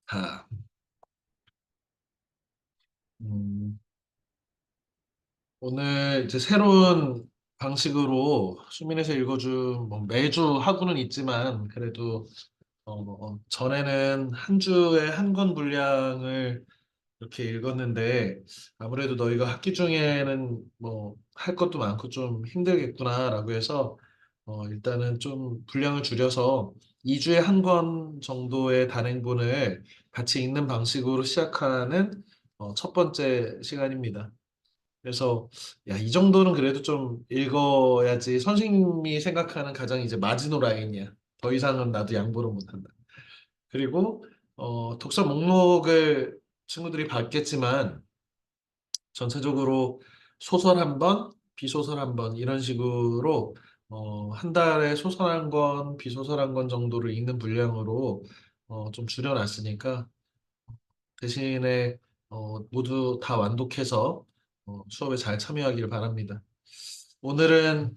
자, 음, 오늘 이제 새로운 방식으로 수민에서 읽어준 뭐 매주 하고는 있지만 그래도 전에는 한 주에 한 권 분량을 이렇게 읽었는데 아무래도 너희가 학기 중에는 뭐 할 것도 많고 좀 힘들겠구나라고 해서 일단은 좀 분량을 줄여서 2주에 한 권 정도의 단행본을 같이 읽는 방식으로 시작하는 첫 번째 시간입니다. 그래서 야, 이 정도는 그래도 좀 읽어야지 선생님이 생각하는 가장 이제 마지노 라인이야. 더 이상은 나도 양보를 못한다. 그리고 독서 목록을 친구들이 봤겠지만 전체적으로 소설 한 번, 비소설 한 번 이런 식으로 한 달에 소설 한 권, 비소설 한 권 정도를 읽는 분량으로 좀 줄여놨으니까 대신에 모두 다 완독해서 수업에 잘 참여하기를 바랍니다. 오늘은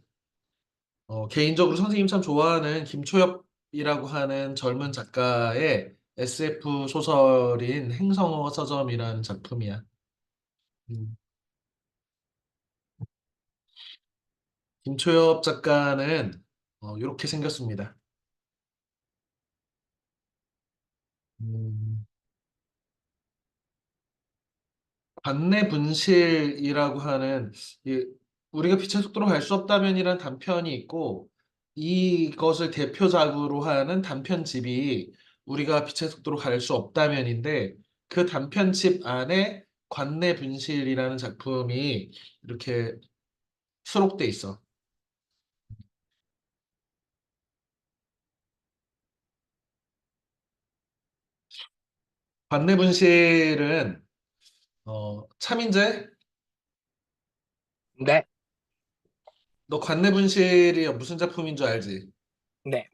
개인적으로 선생님 참 좋아하는 김초엽이라고 하는 젊은 작가의 SF 소설인 행성어 서점이라는 작품이야. 음, 김초엽 작가는 이렇게 생겼습니다. 음, 관내 분실이라고 하는 우리가 빛의 속도로 갈 수 없다면이란 단편이 있고 이것을 대표작으로 하는 단편집이 우리가 빛의 속도로 갈 수 없다면인데 그 단편집 안에 관내 분실이라는 작품이 이렇게 수록돼 있어. 관내 분실은 차민재, 네, 너 관내 분실이 무슨 작품인 줄 알지? 네.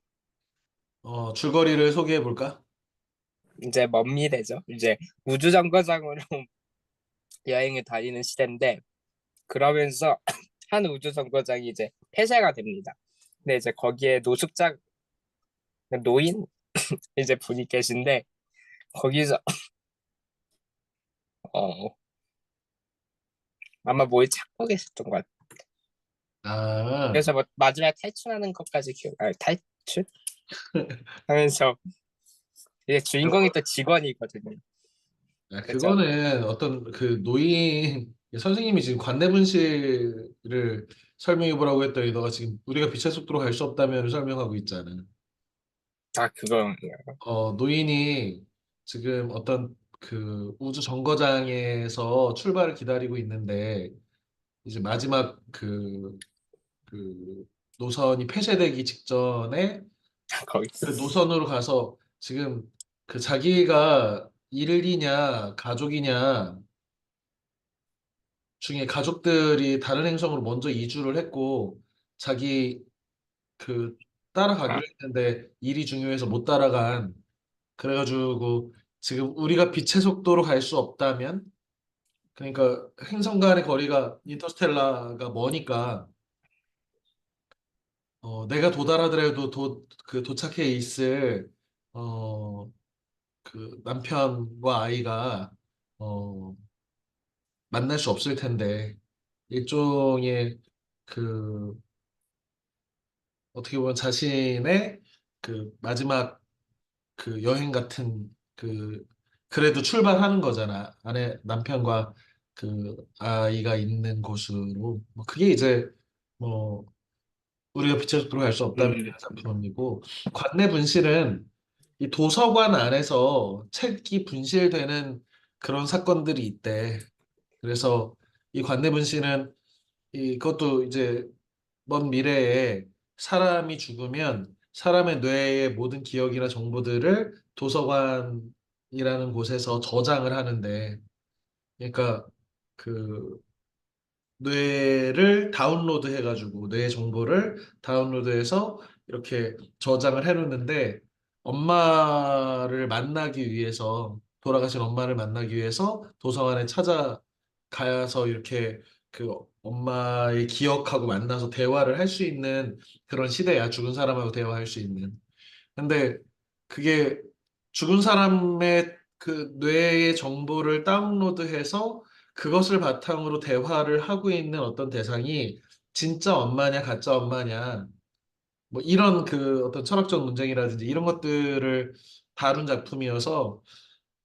줄거리를 소개해 볼까? 이제 먼 미래죠. 이제 우주정거장으로 여행을 다니는 시대인데, 그러면서 한 우주정거장이 이제 폐쇄가 됩니다. 근데 이제 거기에 노숙자, 노인 이제 분이 계신데, 거기서, 어, 아마 뭘 찾고 계셨던 것 같아요. 아, 그래서 뭐 마지막에 탈출하는 것까지 탈출? 하면서, 이제 주인공이 또 직원이거든요. 야, 그죠? 그거는 어떤 그 노인 선생님이 지금 관내분실을 설명해 보라고 했더니 너가 지금 우리가 빛의 속도로 갈 수 없다면 설명하고 있잖아. 아, 그거, 노인이 지금 어떤 그 우주 정거장에서 출발을 기다리고 있는데 이제 마지막 그 노선이 폐쇄되기 직전에 거기, 그 노선으로 가서 지금 그 자기가 일이냐 가족이냐 중에 가족들이 다른 행성으로 먼저 이주를 했고 자기 그 아, 따라가기로 했는데 일이 중요해서 못 따라간 그래가지고 지금 우리가 빛의 속도로 갈 수 없다면 그러니까 행성 간의 거리가 인터스텔라가 머니까 내가 도달하더라도 그 도착해 있을 어, 그 남편과 아이가 어, 만날 수 없을 텐데 일종의 그 어떻게 보면 자신의 그 마지막 그 여행 같은 그래도 출발하는 거잖아. 아내 남편과 그 아이가 있는 곳으로. 뭐 그게 이제 뭐 우리가 빛의 속도로 갈 수 없다는 음, 작품이고 관내 분실은 이 도서관 안에서 책이 분실되는 그런 사건들이 있대. 그래서 이 관내 분실은 이것도 이제 먼 미래에 사람이 죽으면 사람의 뇌의 모든 기억이나 정보들을 도서관이라는 곳에서 저장을 하는데, 그러니까 그 뇌를 다운로드 해가지고 뇌 정보를 다운로드해서 이렇게 저장을 해놓는데 엄마를 만나기 위해서 돌아가신 엄마를 만나기 위해서 도서관에 찾아가서 이렇게 그 엄마의 기억하고 만나서 대화를 할 수 있는 그런 시대야. 죽은 사람하고 대화할 수 있는. 근데 그게 죽은 사람의 그 뇌의 정보를 다운로드해서 그것을 바탕으로 대화를 하고 있는 어떤 대상이 진짜 엄마냐 가짜 엄마냐 뭐 이런 그 어떤 철학적 논쟁이라든지 이런 것들을 다룬 작품이어서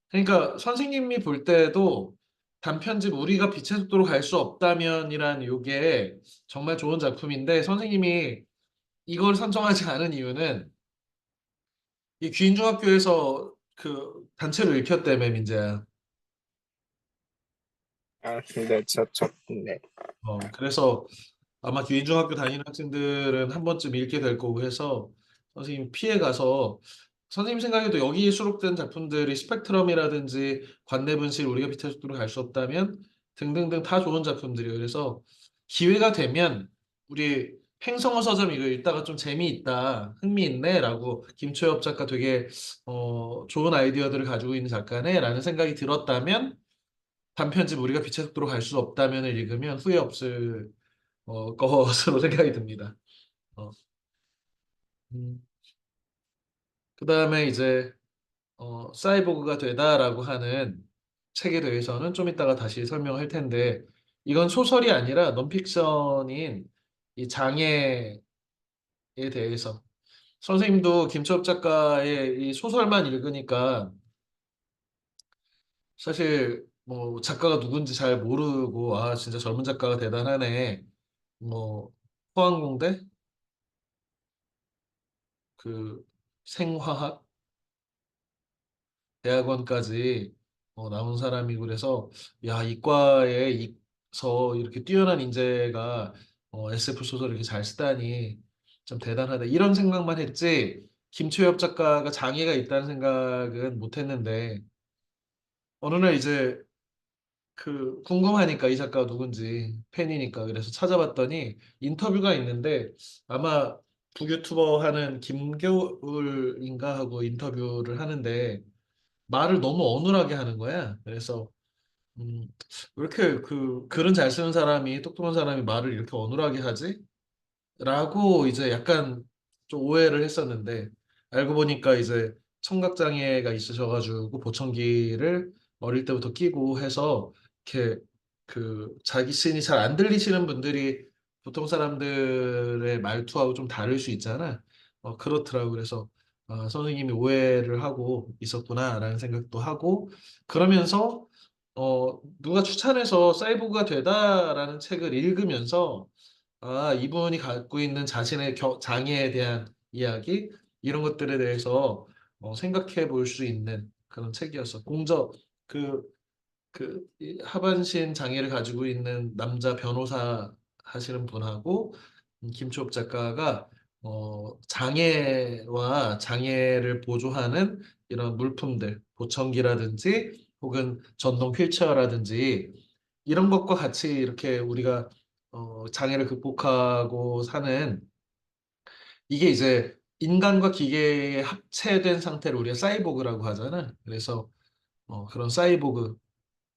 그러니까 선생님이 볼 때도 단편집 우리가 빛의 속도로 갈 수 없다면이란 요게 정말 좋은 작품인데 선생님이 이걸 선정하지 않은 이유는 이 귀인중학교에서 그 단체로 읽혔다며 민재야. 아, 근데 네. 그래서 아마 귀인중학교 다니는 학생들은 한 번쯤 읽게 될 거고 해서 선생님 피해 가서 선생님 생각에도 여기에 수록된 작품들이 스펙트럼이라든지 관내분실 우리가 빛의 속도로 갈 수 없다면 등등등 다 좋은 작품들이에요. 그래서 기회가 되면 우리 횡성어 서점 이거 읽다가 좀 재미있다, 흥미있네라고 김초엽 작가 되게 좋은 아이디어들을 가지고 있는 작가네라는 생각이 들었다면 단편집 우리가 빛의 속도로 갈 수 없다면을 읽으면 후회 없을 것으로 생각이 듭니다. 어, 음, 그다음에 이제 사이보그가 되다라고 하는 책에 대해서는 좀 이따가 다시 설명할 텐데 이건 소설이 아니라 논픽션인 이 장애에 대해서 선생님도 김철업 작가의 이 소설만 읽으니까 사실 뭐 작가가 누군지 잘 모르고 아 진짜 젊은 작가가 대단하네 뭐 포항공대 그 생화학 대학원까지 나온 사람이고 그래서 야 이과에서 이렇게 뛰어난 인재가 SF 소설을 이렇게 잘 쓰다니 좀 대단하다 이런 생각만 했지 김초엽 작가가 장애가 있다는 생각은 못 했는데 어느 날 이제 그 궁금하니까 이 작가가 누군지 팬이니까 그래서 찾아봤더니 인터뷰가 있는데 아마 북유튜버 하는 김겨울인가 하고 인터뷰를 하는데 말을 너무 어눌하게 하는 거야. 그래서 음, 왜 이렇게 그 글은 잘 쓰는 사람이 똑똑한 사람이 말을 이렇게 어눌하게 하지? 라고 이제 약간 좀 오해를 했었는데 알고 보니까 이제 청각 장애가 있으셔가지고 보청기를 어릴 때부터 끼고 해서 이렇게 그 자기 신이 잘 안 들리시는 분들이 보통 사람들의 말투하고 좀 다를 수 있잖아. 그렇더라고. 그래서 선생님이 오해를 하고 있었구나라는 생각도 하고 그러면서 누가 추천해서 사이보그가 되다라는 책을 읽으면서 이분이 갖고 있는 자신의 장애에 대한 이야기, 이런 것들에 대해서 생각해 볼 수 있는 그런 책이었어. 그, 이 하반신 장애를 가지고 있는 남자 변호사 하시는 분하고 김초업 작가가 장애와 장애를 보조하는 이런 물품들, 보청기라든지 혹은 전동 휠체어라든지 이런 것과 같이 이렇게 우리가 장애를 극복하고 사는 이게 이제 인간과 기계의 합체된 상태를 우리가 사이보그라고 하잖아. 그래서 그런 사이보그,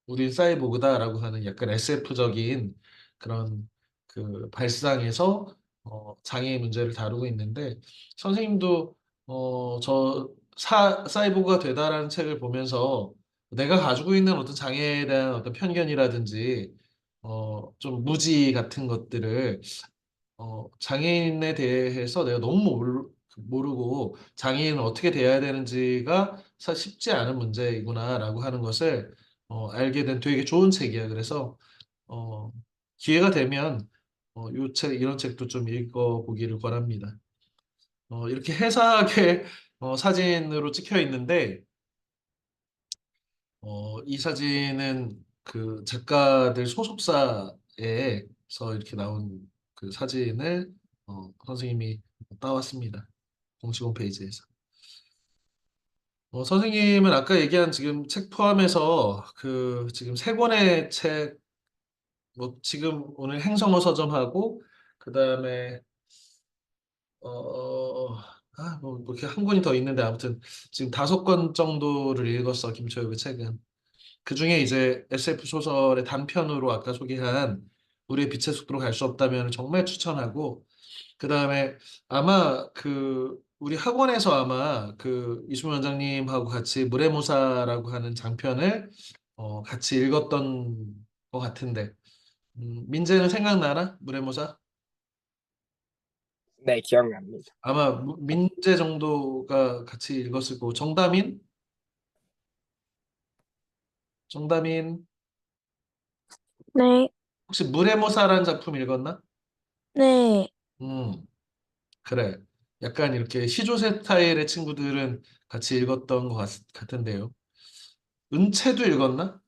우린 사이보그다라고 하는 약간 SF적인 그런 그 발상에서 장애의 문제를 다루고 있는데 선생님도 사이보그가 되다라는 책을 보면서 내가 가지고 있는 어떤 장애에 대한 어떤 편견이라든지 좀 무지 같은 것들을 장애인에 대해서 내가 너무 모르고 장애인은 어떻게 대해야 되는지가 사실 쉽지 않은 문제이구나라고 하는 것을 알게 된 되게 좋은 책이야. 그래서 어, 기회가 되면 이런 책도 좀 읽어보기를 권합니다. 이렇게 해삭의 사진으로 찍혀 있는데 이 사진은 그 작가들 소속사에서 이렇게 나온 그 사진을 선생님이 따왔습니다. 공식 홈페이지에서. 선생님은 아까 얘기한 지금 책 포함해서 그 지금 세 권의 책, 뭐 지금 오늘 행성어 서점하고 그 다음에 뭐 이렇게 한 권이 더 있는데 아무튼 지금 5권 정도를 읽었어 김초엽의 책은. 그중에 이제 SF 소설의 단편으로 아까 소개한 우리의 빛의 속도로 갈 수 없다면 정말 추천하고 그다음에 아마 그 우리 학원에서 아마 그 이수민 원장님하고 같이 무레모사라고 하는 장편을 같이 읽었던 것 같은데, 민재는 생각나나? 무레모사? 네, 기억납니다. 아마 민재 정도가 같이 읽었을 거고, 정다민? 정다민 네, 혹시 무레모사라는 작품 읽었나? 네, 음, 그래. 약간 이렇게 시조새 스타일의 친구들은 같이 읽었던 것 같은데요. 은채도 읽었나?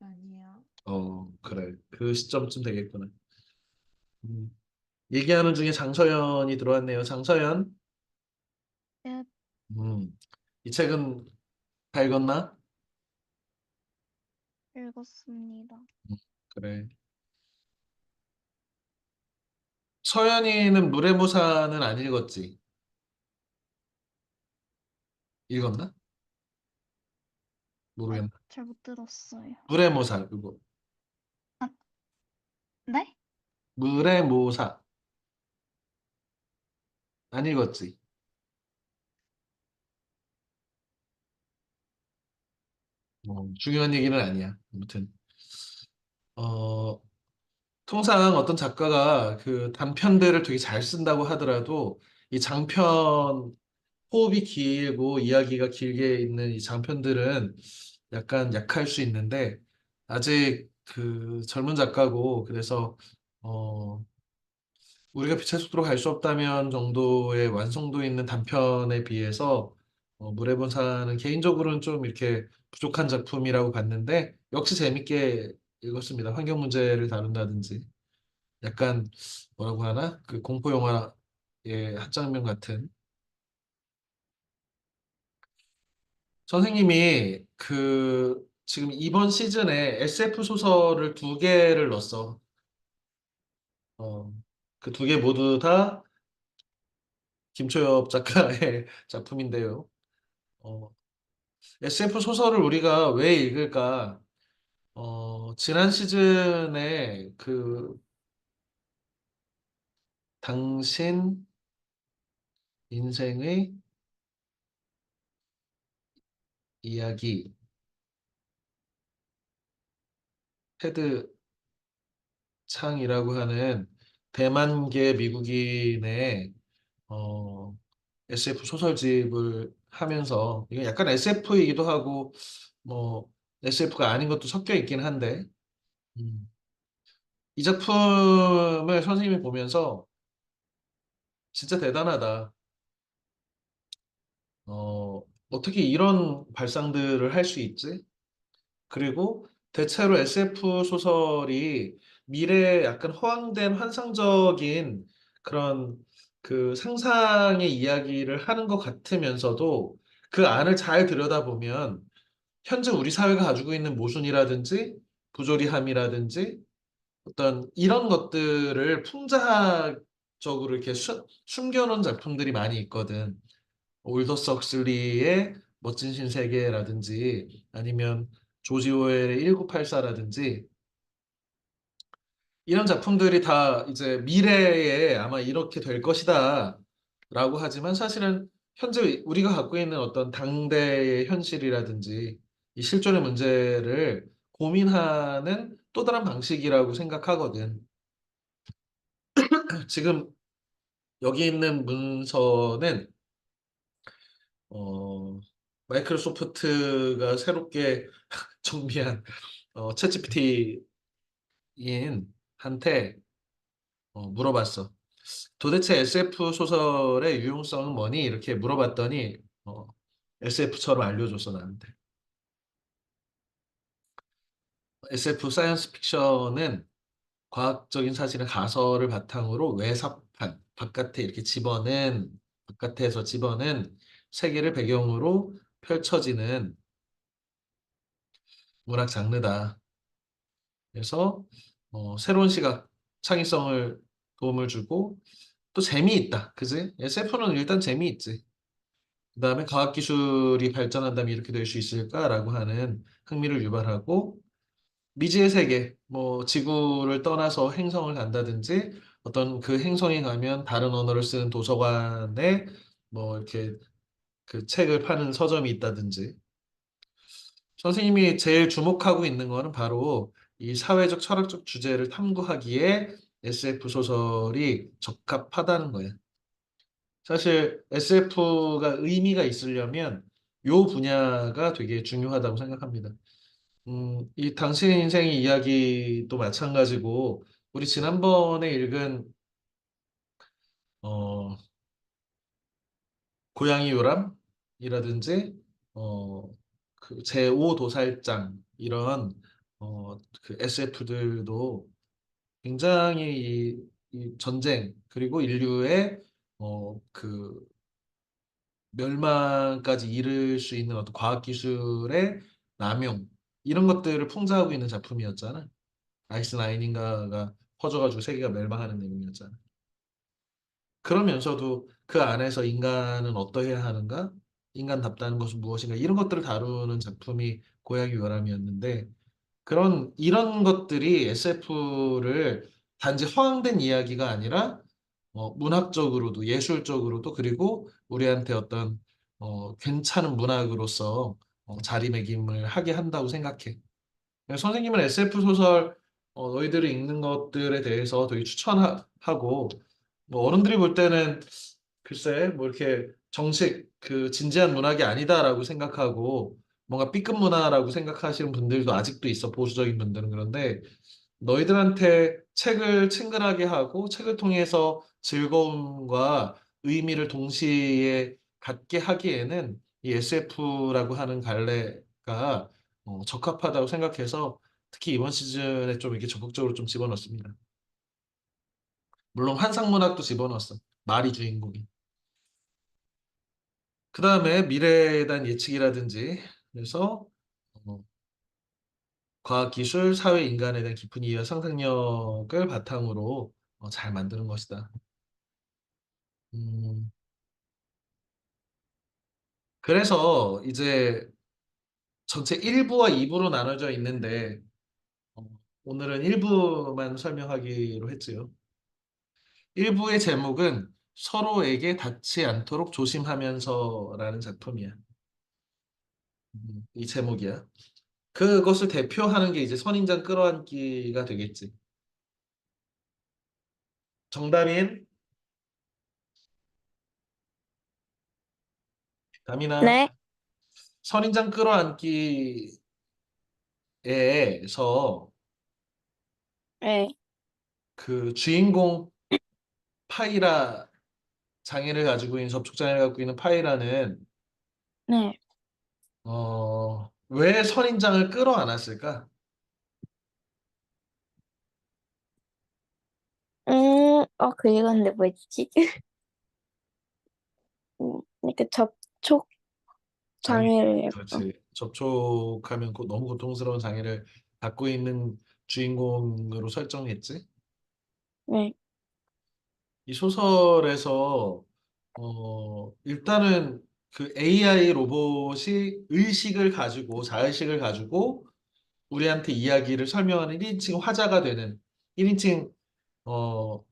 아니요. 그래. 그 시점쯤 되겠구나. 음, 얘기하는 중에 장서연이 들어왔네요. 장서연. 네, 음, 이 책은 다 읽었나? 읽었습니다. 그래. 서연이는 무레모사는 안 읽었지? 읽었나? 아, 모르겠나? 잘 못 들었어요. 무레모사 그거. 아, 네? 무레모사 안 읽었지? 중요한 얘기는 아니야. 아무튼 어, 통상 어떤 작가가 그 단편들을 되게 잘 쓴다고 하더라도 이 장편 호흡이 길고 이야기가 길게 있는 이 장편들은 약간 약할 수 있는데 아직 그 젊은 작가고 그래서 어, 우리가 빛의 속도로 갈 수 없다면 정도의 완성도 있는 단편에 비해서 물해본사는 개인적으로는 좀 이렇게 부족한 작품이라고 봤는데 역시 재밌게 읽었습니다. 환경 문제를 다룬다든지 약간 뭐라고 하나 그 공포 영화의 한 장면 같은 선생님이 그 지금 이번 시즌에 SF 소설을 두 개를 넣었어. 어, 그 두 개 모두 다 김초엽 작가의 작품인데요. 어, SF 소설을 우리가 왜 읽을까? 지난 시즌에 그 당신 인생의 이야기 테드 창이라고 하는 대만계 미국인의 SF 소설집을 하면서 이게 약간 SF이기도 하고 뭐 SF가 아닌 것도 섞여 있긴 한데 음, 이 작품을 선생님이 보면서 진짜 대단하다. 어떻게 이런 발상들을 할 수 있지? 그리고 대체로 SF 소설이 미래에 약간 허황된 환상적인 그런 그 상상의 이야기를 하는 것 같으면서도 그 안을 잘 들여다보면 현재 우리 사회가 가지고 있는 모순이라든지 부조리함이라든지 어떤 이런 것들을 풍자적으로 이렇게 숨겨놓은 작품들이 많이 있거든. 올더 석슬리의 멋진 신세계라든지 아니면 조지 오웰의 1984라든지 이런 작품들이 다 이제 미래에 아마 이렇게 될 것이다 라고 하지만 사실은 현재 우리가 갖고 있는 어떤 당대의 현실이라든지 이 실존의 문제를 고민하는 또 다른 방식이라고 생각하거든. 지금 여기 있는 문서는 어, 마이크로소프트가 새롭게 정비한 챗GPT인 한테 물어봤어. 도대체 SF 소설의 유용성은 뭐니? 이렇게 물어봤더니 SF처럼 알려줬어 나한테. SF 사이언스 픽션은 과학적인 사실의 가설을 바탕으로 외사판 바깥에 이렇게 바깥에서 집어낸 세계를 배경으로 펼쳐지는 문학 장르다. 그래서 새로운 시각, 창의성을 도움을 주고 또 재미있다. 그지? SF는 일단 재미있지. 그다음에 과학기술이 발전한다면 이렇게 될 수 있을까라고 하는 흥미를 유발하고 미지의 세계, 뭐 지구를 떠나서 행성을 간다든지 어떤 그 행성에 가면 다른 언어를 쓰는 도서관에 뭐 이렇게 그 책을 파는 서점이 있다든지 선생님이 제일 주목하고 있는 거는 바로 이 사회적 철학적 주제를 탐구하기에 SF 소설이 적합하다는 거예요. 사실 SF가 의미가 있으려면 요 분야가 되게 중요하다고 생각합니다. 이 당신의 인생의 이야기도 마찬가지고 우리 지난번에 읽은 어, 고양이 요람이라든지 그 제5 도살장 이런 그 SF들도 굉장히 이 전쟁 그리고 인류의 그 멸망까지 이를 수 있는 어떤 과학기술의 남용 이런 것들을 풍자하고 있는 작품이었잖아. 아이스 나인인가가 퍼져가지고 세계가 멸망하는 내용이었잖아. 그러면서도 그 안에서 인간은 어떠해야 하는가? 인간답다는 것은 무엇인가? 이런 것들을 다루는 작품이 고양이 요람이었는데 이런 것들이 SF를 단지 허황된 이야기가 아니라 문학적으로도 예술적으로도 그리고 우리한테 어떤 괜찮은 문학으로서 자리매김을 하게 한다고 생각해. 선생님은 SF 소설 너희들이 읽는 것들에 대해서 되게 추천하고 뭐 어른들이 볼 때는 글쎄 뭐 이렇게 정식 그 진지한 문학이 아니다라고 생각하고 뭔가 B급 문화라고 생각하시는 분들도 아직도 있어 보수적인 분들은 그런데 너희들한테 책을 친근하게 하고 책을 통해서 즐거움과 의미를 동시에 갖게 하기에는 이 SF라고 하는 갈래가 적합하다고 생각해서 특히 이번 시즌에 좀 이렇게 적극적으로 좀 집어넣습니다. 물론 환상문학도 집어넣었어. 말이 주인공이. 그 다음에 미래에 대한 예측이라든지 그래서 어, 과학기술, 사회, 인간에 대한 깊은 이해와 상상력을 바탕으로 잘 만드는 것이다. 음, 그래서 이제 전체 1부와 2부로 나눠져 있는데 어, 오늘은 1부만 설명하기로 했지요. 1부의 제목은 서로에게 닿지 않도록 조심하면서라는 작품이야. 이 제목이야. 그것을 대표하는 게 이제 선인장 끌어안기가 되겠지. 정답인 다미나 네, 선인장 끌어안기에서 네, 그 주인공 파이라 장애를 가지고 있는 접촉 장애를 갖고 있는 파이라는 네. 왜 선인장을 끌어안았을까? 그 이건데 뭐였지? 이렇게 접촉 장애. 장애를, 그렇지. 접촉하면 너무 고통스러운 장애를 갖고 있는 주인공으로 설정했지. 네, 이 소설에서 일단은 그 AI 로봇이 의식을 가지고 자의식을 가지고 우리한테 이야기를 설명하는 1인칭 화자가 되는 1인칭 어,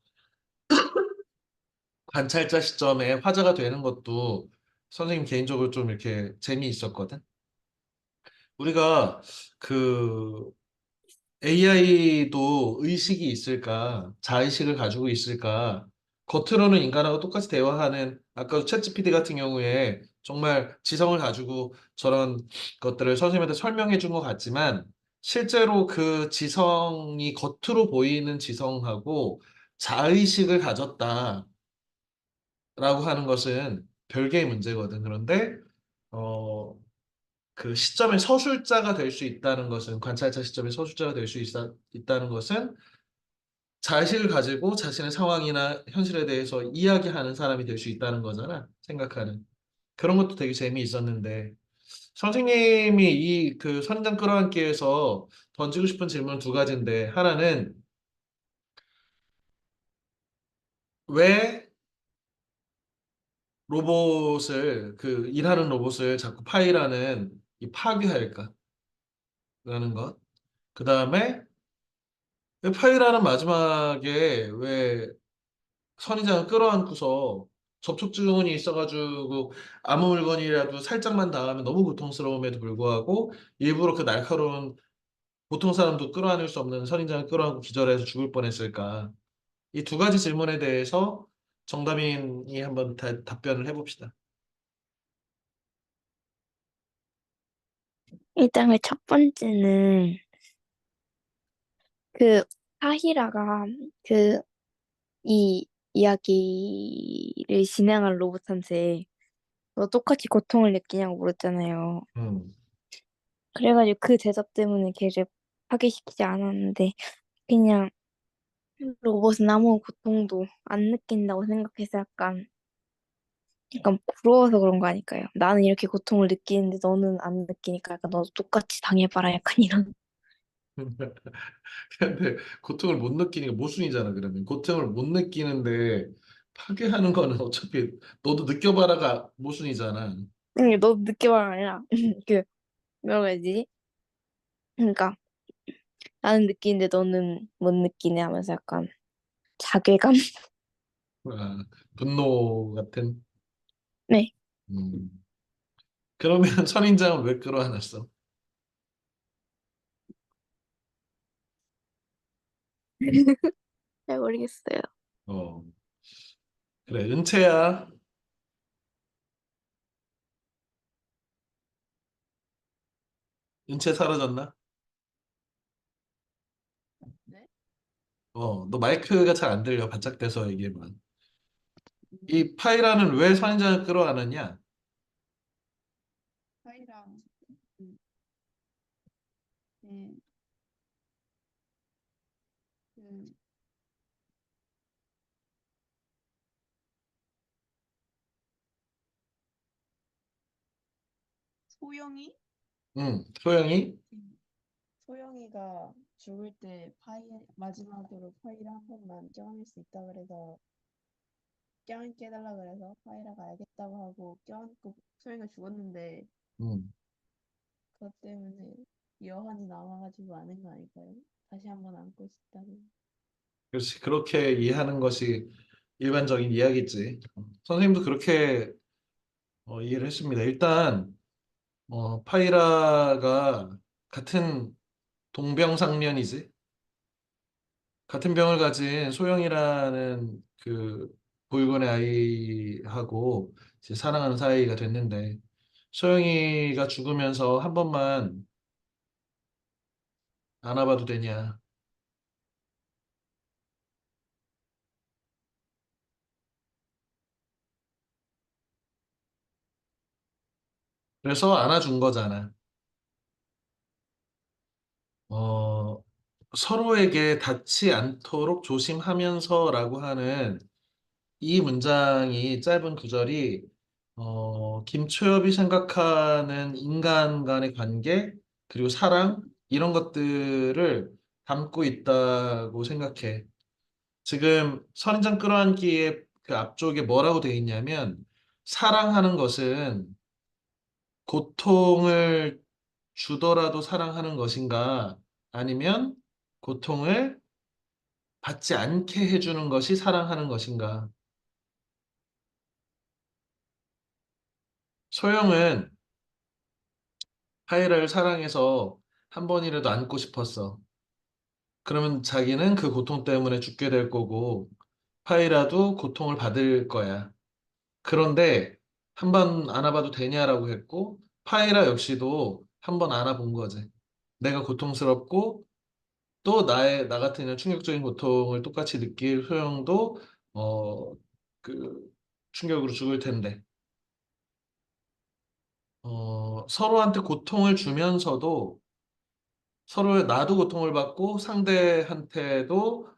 관찰자 시점에 화자가 되는 것도 선생님 개인적으로 좀 이렇게 재미있었거든. 우리가 그 AI도 의식이 있을까? 자의식을 가지고 있을까? 겉으로는 인간하고 똑같이 대화하는 아까 챗GPT 같은 경우에 정말 지성을 가지고 저런 것들을 선생님한테 설명해 준 것 같지만 실제로 그 지성이 겉으로 보이는 지성하고 자의식을 가졌다라고 하는 것은 별개의 문제거든. 그런데 어, 그 시점의 서술자가 될 수 있다는 것은 관찰자 시점의 서술자가 될 수 있다는 것은 자의식을 가지고 자신의 상황이나 현실에 대해서 이야기하는 사람이 될 수 있다는 거잖아. 생각하는. 그런 것도 되게 재미있었는데 선생님이 이 그 선인장 끌어안기에서 던지고 싶은 질문 두 가지인데 하나는 왜 로봇을 그 일하는 로봇을 자꾸 파이라는 이 파괴할까라는 것. 그 다음에 파이라는 마지막에 왜 선인장을 끌어안고서 접촉 증후군이 있어가지고 아무 물건이라도 살짝만 닿으면 너무 고통스러움에도 불구하고 일부러 그 날카로운 보통 사람도 끌어안을 수 없는 선인장을 끌어안고 기절해서 죽을 뻔했을까? 이 두 가지 질문에 대해서 정다민이 한번 답변을 해봅시다. 일단 그 첫 번째는 그 사히라가 그 이 이야기를 진행한 로봇한테 너 똑같이 고통을 느끼냐고 물었잖아요. 음, 그래가지고 그 대답 때문에 걔를 파괴시키지 않았는데 그냥 로봇은 아무 고통도 안 느낀다고 생각해서 약간 부러워서 그런 거 아닐까요? 나는 이렇게 고통을 느끼는데 너는 안 느끼니까 약간 너도 똑같이 당해봐라 약간 이런. 근데 고통을 못 느끼니까 모순이잖아, 그러면. 고통을 못 느끼는데 파괴하는 거는 어차피 너도 느껴봐라가 모순이잖아. 응, 너도 느껴봐라 아니라 그 뭐라고 해야 되지? 그러니까 나는 느끼는데 너는 못 느끼네 하면서 약간 자괴감? 아, 분노 같은. 네. 음. 그러면 선인장은 왜 끌어안았어? 잘 모르겠어요. 어, 그래, 은채야. 은채 사라졌나? 네? 너 마이크가 잘 안 들려. 바짝 대서 얘기해봐. 이 파이라는 왜 선인장을 끌어안았냐? 파이랑 음, 네, 그 소영이 소영이? 소영이가 죽을 때 마지막으로 파이를 한 번만 껴안을 수 있다 그래서 껴안게 해달라 그래서 파이라가 알겠다고 하고 껴안고 소영이가 죽었는데 음, 그것 때문에 여한이 남아가지고 아는 거 아닐까요? 다시 한 번 안고 싶다는. 그렇지. 그렇게 이해하는 것이 일반적인 이야기지. 선생님도 그렇게 이해를 했습니다. 일단, 파이라가 같은 동병상련이지. 같은 병을 가진 소영이라는 그 보육원의 아이하고 이제 사랑하는 사이가 됐는데, 소영이가 죽으면서 한 번만 안아봐도 되냐. 그래서 안아준 거잖아. 어, 서로에게 닿지 않도록 조심하면서라고 하는 이 문장이 짧은 구절이 김초엽이 생각하는 인간 간의 관계 그리고 사랑 이런 것들을 담고 있다고 생각해. 지금 선인장 끌어안기의 그 앞쪽에 뭐라고 돼 있냐면 사랑하는 것은 고통을 주더라도 사랑하는 것인가 아니면 고통을 받지 않게 해주는 것이 사랑하는 것인가. 소영은 하이라를 사랑해서 한 번이라도 안고 싶었어. 그러면 자기는 그 고통 때문에 죽게 될 거고, 파이라도 고통을 받을 거야. 그런데 한 번 안아봐도 되냐라고 했고, 파이라 역시도 한 번 안아본 거지. 내가 고통스럽고, 또 나 같은 이런 충격적인 고통을 똑같이 느낄 소영도, 어, 그, 충격으로 죽을 텐데. 서로한테 고통을 주면서도 서로의 나도 고통을 받고 상대한테도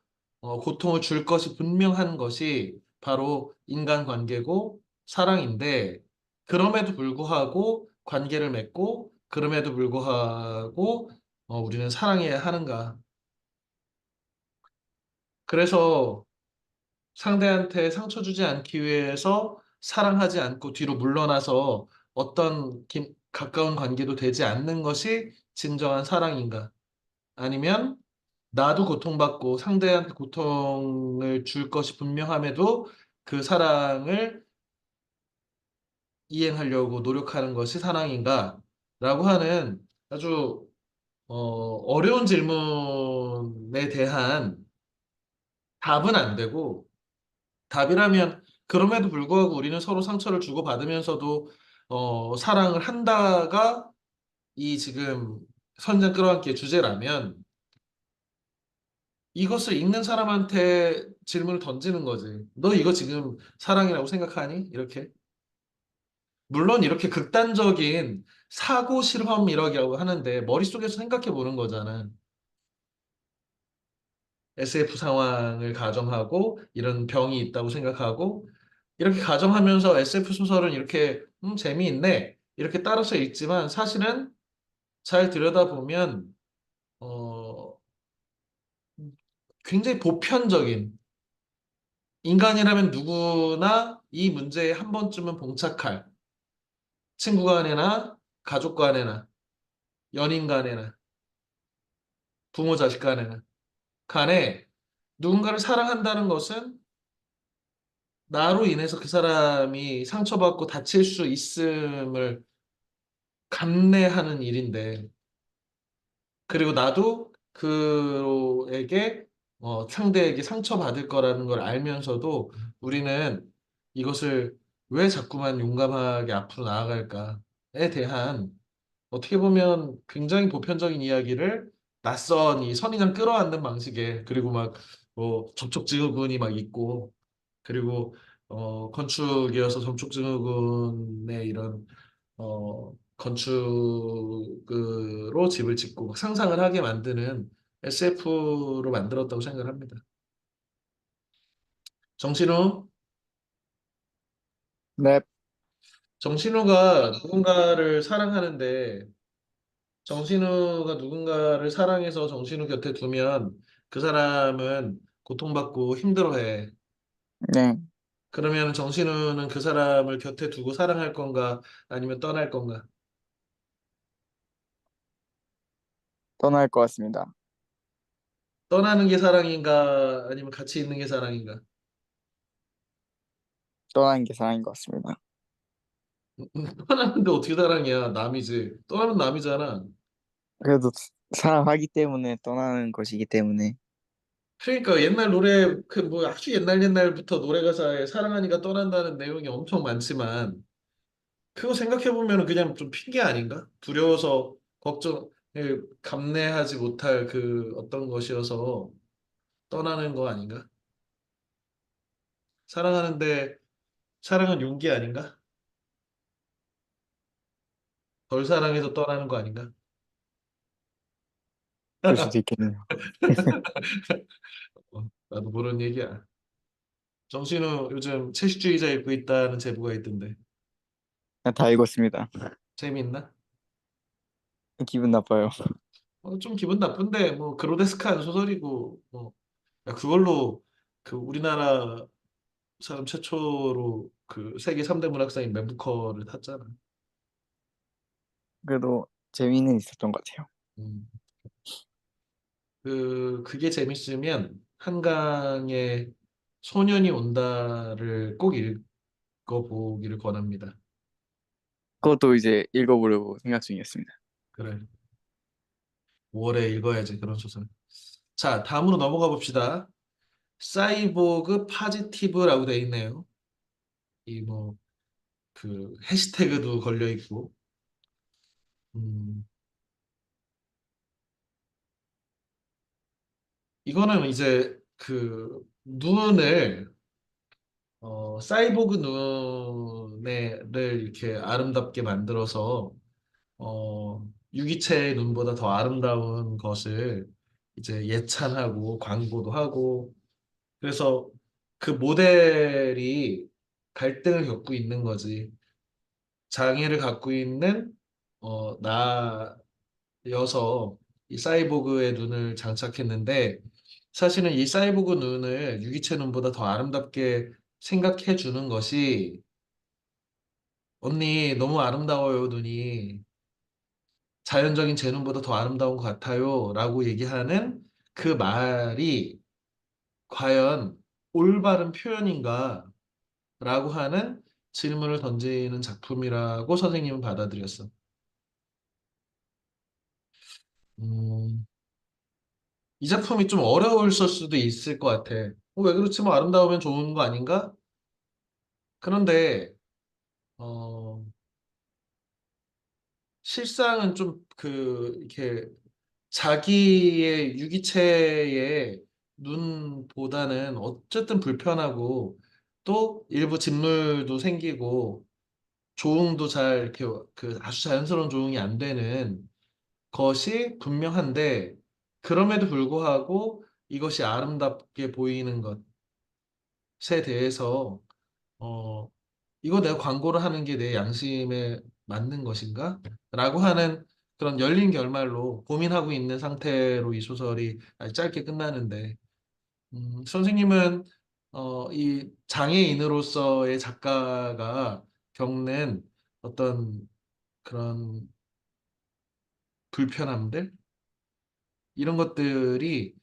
고통을 줄 것이 분명한 것이 바로 인간관계고 사랑인데 그럼에도 불구하고 관계를 맺고 그럼에도 불구하고 우리는 사랑해야 하는가? 그래서 상대한테 상처 주지 않기 위해서 사랑하지 않고 뒤로 물러나서 어떤 가까운 관계도 되지 않는 것이 진정한 사랑인가? 아니면 나도 고통받고 상대한테 고통을 줄 것이 분명함에도 그 사랑을 이행하려고 노력하는 것이 사랑인가? 라고 하는 아주 어려운 질문에 대한 답은 안 되고, 답이라면 그럼에도 불구하고 우리는 서로 상처를 주고받으면서도 사랑을 한다가 이 지금 선전 끌어안기의 주제라면 이것을 읽는 사람한테 질문을 던지는 거지. 너 이거 지금 사랑이라고 생각하니? 이렇게. 물론 이렇게 극단적인 사고 실험이라고 하는데 머릿속에서 생각해 보는 거잖아. SF 상황을 가정하고 이런 병이 있다고 생각하고 이렇게 가정하면서 SF 소설은 이렇게 재미있네. 이렇게 따라서 읽지만 사실은 잘 들여다보면 어, 굉장히 보편적인 인간이라면 누구나 이 문제에 한 번쯤은 봉착할 친구 간에나 가족 간에나 연인 간에나 부모 자식 간에나 간에 누군가를 사랑한다는 것은 나로 인해서 그 사람이 상처받고 다칠 수 있음을 감내하는 일인데 그리고 나도 그에게 상대에게 상처받을 거라는 걸 알면서도 우리는 이것을 왜 자꾸만 용감하게 앞으로 나아갈까에 대한 어떻게 보면 굉장히 보편적인 이야기를 낯선 이 선인장 끌어안는 방식에 그리고 막 뭐 접촉증후군이 막 있고 그리고 건축이어서 접촉증후군의 이런 건축으로 집을 짓고 막 상상을 하게 만드는 SF로 만들었다고 생각을 합니다. 정신우, 네, 정신우가 누군가를 사랑하는데 정신우가 누군가를 사랑해서 정신우 곁에 두면 그 사람은 고통받고 힘들어해. 네, 그러면 정신우는 그 사람을 곁에 두고 사랑할 건가 아니면 떠날 건가? 떠날 것 같습니다. 떠나는 게 사랑인가 아니면 같이 있는 게 사랑인가? 떠나는 게 사랑인 것 같습니다. 떠나는데 어떻게 사랑이야? 남이지. 떠나면 남이잖아. 그래도 사랑하기 때문에 떠나는 것이기 때문에 그러니까 옛날 노래 그 뭐 아주 옛날부터 노래 가사에 사랑하니까 떠난다는 내용이 엄청 많지만 그거 생각해 보면 그냥 좀 핑계 아닌가? 두려워서 걱정 감내하지 못할 그 어떤 것이어서 떠나는 거 아닌가? 사랑하는데 사랑은 용기 아닌가? 덜 사랑해서 떠나는 거 아닌가? 그럴 수도 있겠네요. 나도 모르는 얘기야. 정신우 요즘 채식주의자 읽고 있다는 제보가 있던데 다 읽었습니다. 재미있나? 기분 나빠요. 좀 기분 나쁜데 뭐 그로데스크한 소설이고 뭐 야, 그걸로 그 우리나라 사람 최초로 그 세계 3대 문학상인 맨부커를 탔잖아. 그래도 재미는 있었던 것 같아요. 음. 그게 재밌으면 한강에 소년이 온다를 꼭 읽어보기를 권합니다. 그것도 이제 읽어보려고 생각 중이었습니다. 그래. 5월에 읽어야지 그런 소설. 자, 다음으로 넘어가 봅시다. 사이보그 파지티브라고 돼 있네요. 이 뭐 그 해시태그도 걸려 있고. 음, 이거는 이제 그 눈을 사이보그 눈을 이렇게 아름답게 만들어서 유기체의 눈보다 더 아름다운 것을 이제 예찬하고 광고도 하고 그래서 그 모델이 갈등을 겪고 있는 거지. 장애를 갖고 있는 나여서 이 사이보그의 눈을 장착했는데 사실은 이 사이보그 눈을 유기체 눈보다 더 아름답게 생각해 주는 것이 언니 너무 아름다워요 눈이 자연적인 제 눈보다 더 아름다운 것 같아요 라고 얘기하는 그 말이 과연 올바른 표현인가? 라고 하는 질문을 던지는 작품이라고 선생님은 받아들였어. 음, 이 작품이 좀 어려울 수도 있을 것 같아. 왜 그렇지? 뭐 아름다우면 좋은 거 아닌가? 그런데 어, 실상은 좀 이렇게 자기의 유기체의 눈보다는 어쨌든 불편하고 또 일부 진물도 생기고 조응도 잘 이렇게 아주 자연스러운 조응이 안 되는 것이 분명한데 그럼에도 불구하고 이것이 아름답게 보이는 것에 대해서 어, 이거 내가 광고를 하는 게 내 양심에 맞는 것인가? 라고 하는 그런 열린 결말로 고민하고 있는 상태로 이 소설이 아주 짧게 끝나는데, 선생님은 이 장애인으로서의 작가가 겪는 어떤 그런 불편함들, 이런 것들이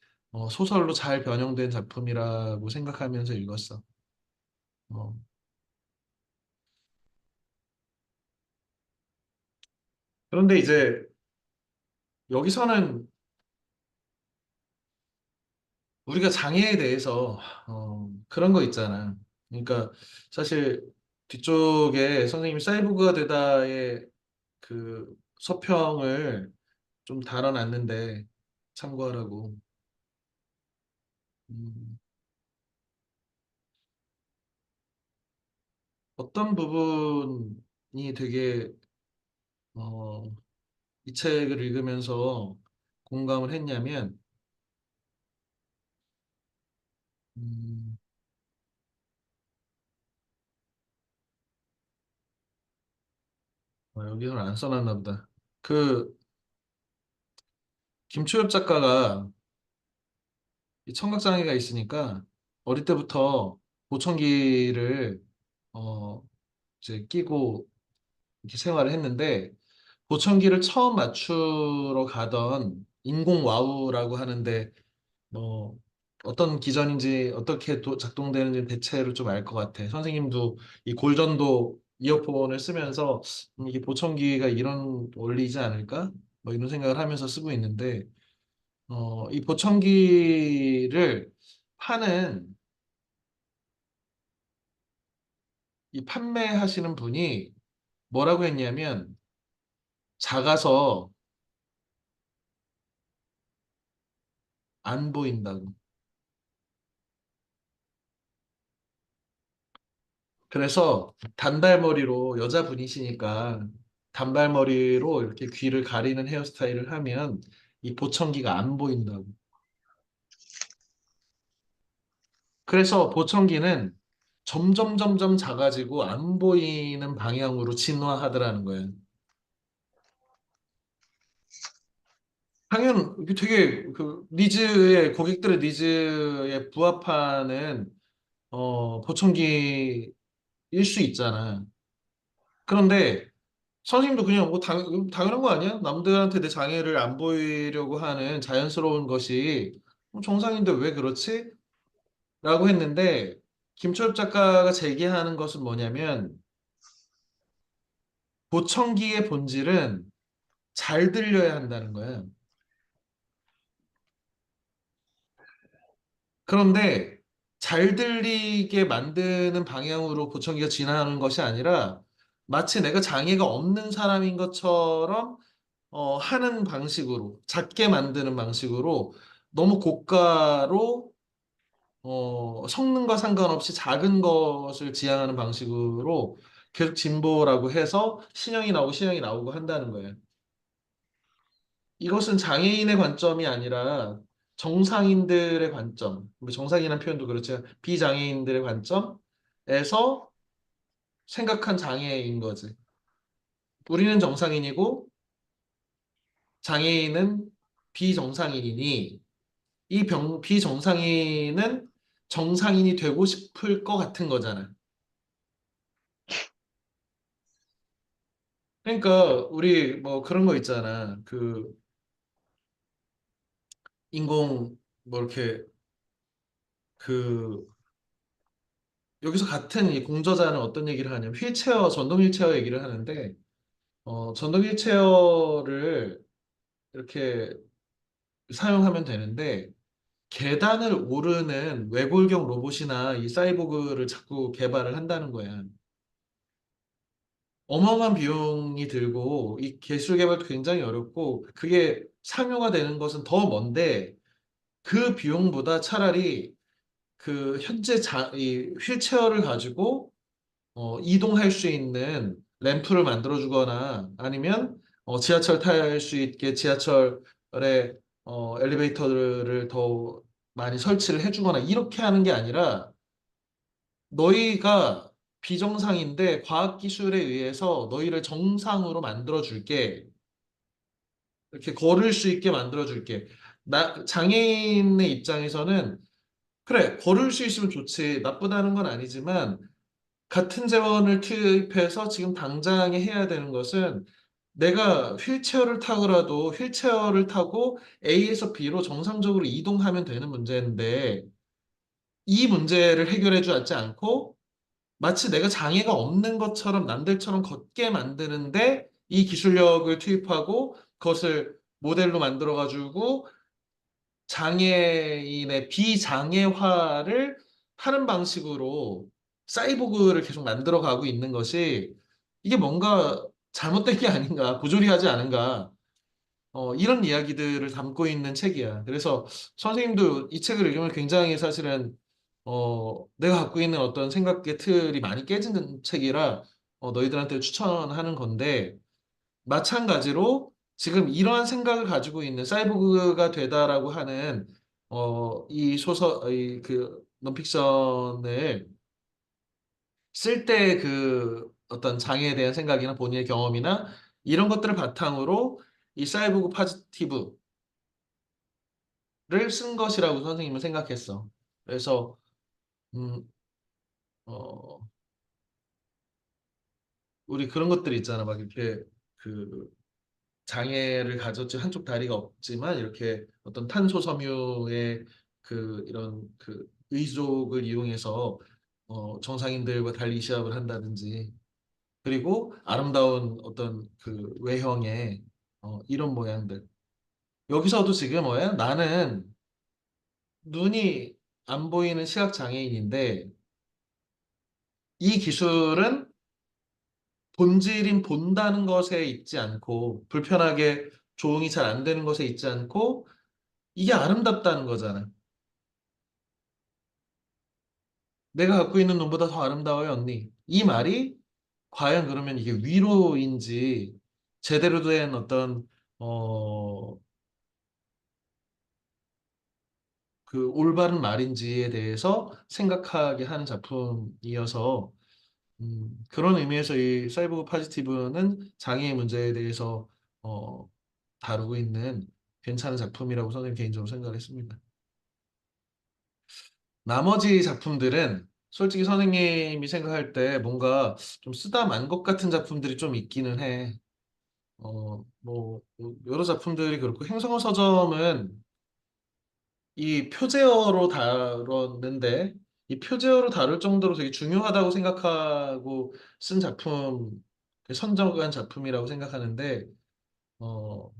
소설로 잘 변형된 작품이라고 생각하면서 읽었어. 어, 그런데 이제 여기서는 우리가 장애에 대해서 그런 거 있잖아. 그러니까 사실 뒤쪽에 선생님이 사이보그가 되다의 그 서평을 좀 달아놨는데 참고하라고. 음, 어떤 부분이 되게 어, 이 책을 읽으면서 공감을 했냐면 음, 여기서는 안 써놨나 보다. 그 김초엽 작가가 이 청각장애가 있으니까 어릴 때부터 보청기를 어 이제 끼고 이렇게 생활을 했는데 보청기를 처음 맞추러 가던 인공와우라고 하는데 뭐 어떤 기전인지 어떻게 작동되는지 대체를 좀 알 것 같아. 선생님도 이 골전도 이어폰을 쓰면서 이게 보청기가 이런 원리이지 않을까? 뭐 이런 생각을 하면서 쓰고 있는데 이 보청기를 파는 이 판매하시는 분이 뭐라고 했냐면 작아서 안 보인다고. 그래서 단발머리로 여자분이시니까 단발머리로 이렇게 귀를 가리는 헤어스타일을 하면 이 보청기가 안 보인다고. 그래서 보청기는 점점 작아지고 안 보이는 방향으로 진화하더라는 거예요. 이게 되게 고객들의 니즈에 부합하는 보청기일 수 있잖아. 그런데 선생님도 그냥 뭐 당연한 거 아니야? 남들한테 내 장애를 안 보이려고 하는 자연스러운 것이 정상인데 왜 그렇지? 라고 했는데 김초엽 작가가 제기하는 것은 뭐냐면 보청기의 본질은 잘 들려야 한다는 거야. 그런데 잘 들리게 만드는 방향으로 보청기가 진화하는 것이 아니라 마치 내가 장애가 없는 사람인 것처럼 하는 방식으로 작게 만드는 방식으로 너무 고가로 성능과 상관없이 작은 것을 지향하는 방식으로 계속 진보라고 해서 신형이 나오고 한다는 거예요. 이것은 장애인의 관점이 아니라 정상인들의 관점, 뭐 정상이라는 표현도 그렇지만 비장애인들의 관점에서 생각한 장애인 거지. 우리는 정상인이고 장애인은 비정상인이니 비정상인은 정상인이 되고 싶을 것 같은 거잖아. 그러니까 우리 뭐 그런 거 있잖아. 그 인공 뭐 이렇게 그 여기서 같은 이 공저자는 어떤 얘기를 하냐면 휠체어, 전동 휠체어 얘기를 하는데 전동 휠체어를 이렇게 사용하면 되는데 계단을 오르는 외골경 로봇이나 이 사이보그를 자꾸 개발을 한다는 거야. 어마어마한 비용이 들고 이 기술 개발도 굉장히 어렵고 그게 상용화 되는 것은 더 먼데 그 비용보다 차라리 그 현재 이 휠체어를 가지고 이동할 수 있는 램프를 만들어주거나 아니면 지하철 탈 수 있게 지하철에 엘리베이터를 더 많이 설치를 해주거나 이렇게 하는 게 아니라 너희가 비정상인데 과학기술에 의해서 너희를 정상으로 만들어줄게. 이렇게 걸을 수 있게 만들어줄게. 장애인의 입장에서는 그래, 걸을 수 있으면 좋지. 나쁘다는 건 아니지만 같은 재원을 투입해서 지금 당장에 해야 되는 것은 내가 휠체어를 타더라도 휠체어를 타고 A에서 B로 정상적으로 이동하면 되는 문제인데 이 문제를 해결해 주지 않고 마치 내가 장애가 없는 것처럼 남들처럼 걷게 만드는데 이 기술력을 투입하고 그것을 모델로 만들어 가지고 장애인의 비장애화를 하는 방식으로 사이보그를 계속 만들어 가고 있는 것이 이게 뭔가 잘못된 게 아닌가, 부조리하지 않은가, 이런 이야기들을 담고 있는 책이야. 그래서 선생님도 이 책을 읽으면 굉장히 사실은 내가 갖고 있는 어떤 생각의 틀이 많이 깨지는 책이라 너희들한테 추천하는 건데 마찬가지로 지금 이러한 생각을 가지고 있는 사이보그가 되다라고 하는 이 소설, 이 그 논픽션을 쓸 때 그 어떤 장애에 대한 생각이나 본인의 경험이나 이런 것들을 바탕으로 이 사이보그 파지티브를 쓴 것이라고 선생님은 생각했어. 그래서 음, 어, 우리 그런 것들 있잖아. 막 이렇게 그 장애를 가졌지 한쪽 다리가 없지만 이렇게 어떤 탄소 섬유의 그 이런 그 의족을 이용해서 정상인들과 달리 시합을 한다든지 그리고 아름다운 어떤 그 외형의 이런 모양들 여기서도 지금 뭐야? 나는 눈이 안 보이는 시각 장애인인데 이 기술은 본질인 본다는 것에 있지 않고 불편하게 조응이 잘 안 되는 것에 있지 않고 이게 아름답다는 거잖아. 내가 갖고 있는 눈보다 더 아름다워요, 언니. 이 말이 과연 그러면 이게 위로인지 제대로 된 어떤 어, 그 올바른 말인지에 대해서 생각하게 하는 작품이어서 그런 의미에서 이 사이보그 파지티브는 장애의 문제에 대해서 어, 다루고 있는 괜찮은 작품이라고 선생님 개인적으로 생각했습니다. 나머지 작품들은 솔직히 선생님이 생각할 때 뭔가 좀 쓰다 만 것 같은 작품들이 좀 있기는 해. 뭐 여러 작품들이 그렇고 행성어 서점은 이 표제어로 다뤘는데 이 표제어로 다룰 정도로 되게 중요하다고 생각하고 쓴 작품, 선정한 작품이라고 생각하는데 어,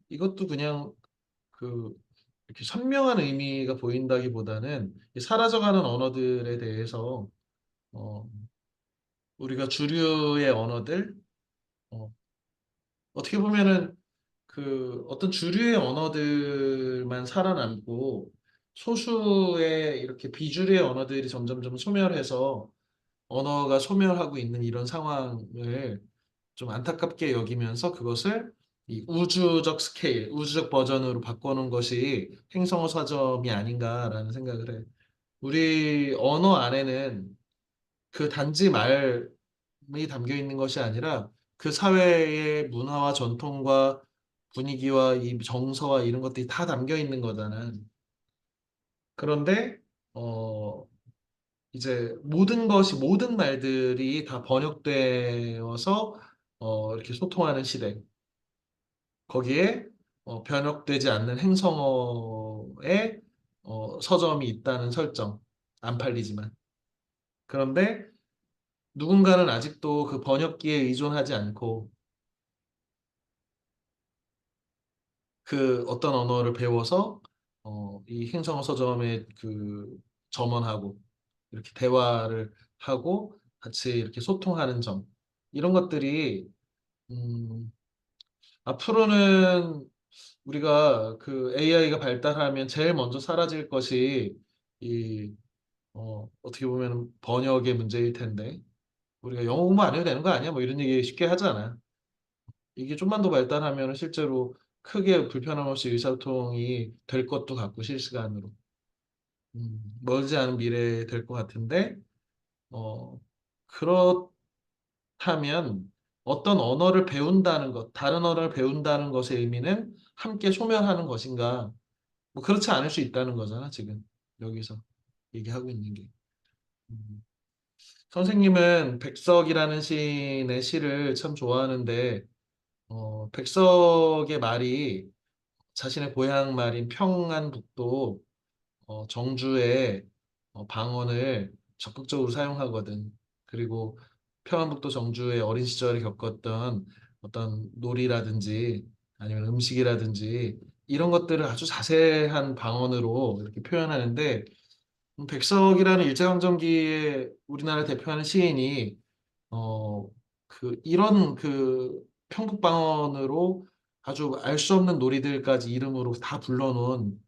이것도 그냥 그 이렇게 선명한 의미가 보인다기보다는 이 사라져가는 언어들에 대해서 어, 우리가 주류의 언어들 어, 어떻게 보면은 그 어떤 주류의 언어들만 살아남고 소수의 이렇게 비주류의 언어들이 점점점 소멸해서 언어가 소멸하고 있는 이런 상황을 좀 안타깝게 여기면서 그것을 이 우주적 스케일, 우주적 버전으로 바꿔놓은 것이 행성어 사점이 아닌가라는 생각을 해. 우리 언어 안에는 그 단지 말이 담겨 있는 것이 아니라 그 사회의 문화와 전통과 분위기와 이 정서와 이런 것들이 다 담겨 있는 거잖아. 그런데 어 이제 모든 것이 모든 말들이 다 번역되어서 이렇게 소통하는 시대. 거기에 번역되지 않는 행성어의 서점이 있다는 설정. 안 팔리지만. 그런데 누군가는 아직도 그 번역기에 의존하지 않고 그 어떤 언어를 배워서 이 행성어 서점에 그 점원하고 이렇게 대화를 하고 같이 이렇게 소통하는 점 이런 것들이 음, 앞으로는 우리가 그 AI가 발달하면 제일 먼저 사라질 것이 이 어떻게 보면 번역의 문제일 텐데 우리가 영어 공부 안 해도 되는 거 아니야? 뭐 이런 얘기 쉽게 하잖아. 이게 좀만 더 발달하면 실제로 크게 불편함 없이 의사소통이 될 것도 같고 실시간으로 멀지 않은 미래에 될 것 같은데 어, 그렇다면 어떤 언어를 배운다는 것, 다른 언어를 배운다는 것의 의미는 함께 소멸하는 것인가? 뭐 그렇지 않을 수 있다는 거잖아 지금 여기서 얘기하고 있는 게. 음. 선생님은 백석이라는 시인의 시를 참 좋아하는데 백석의 말이 자신의 고향 말인 평안북도 정주의 방언을 적극적으로 사용하거든. 그리고 평안북도 정주의 어린 시절에 겪었던 어떤 놀이라든지 아니면 음식이라든지 이런 것들을 아주 자세한 방언으로 이렇게 표현하는데 백석이라는 일제강점기에 우리나라를 대표하는 시인이 어, 이런 그 평북방언으로 아주 알 수 없는 놀이들까지 이름으로 다 불러놓은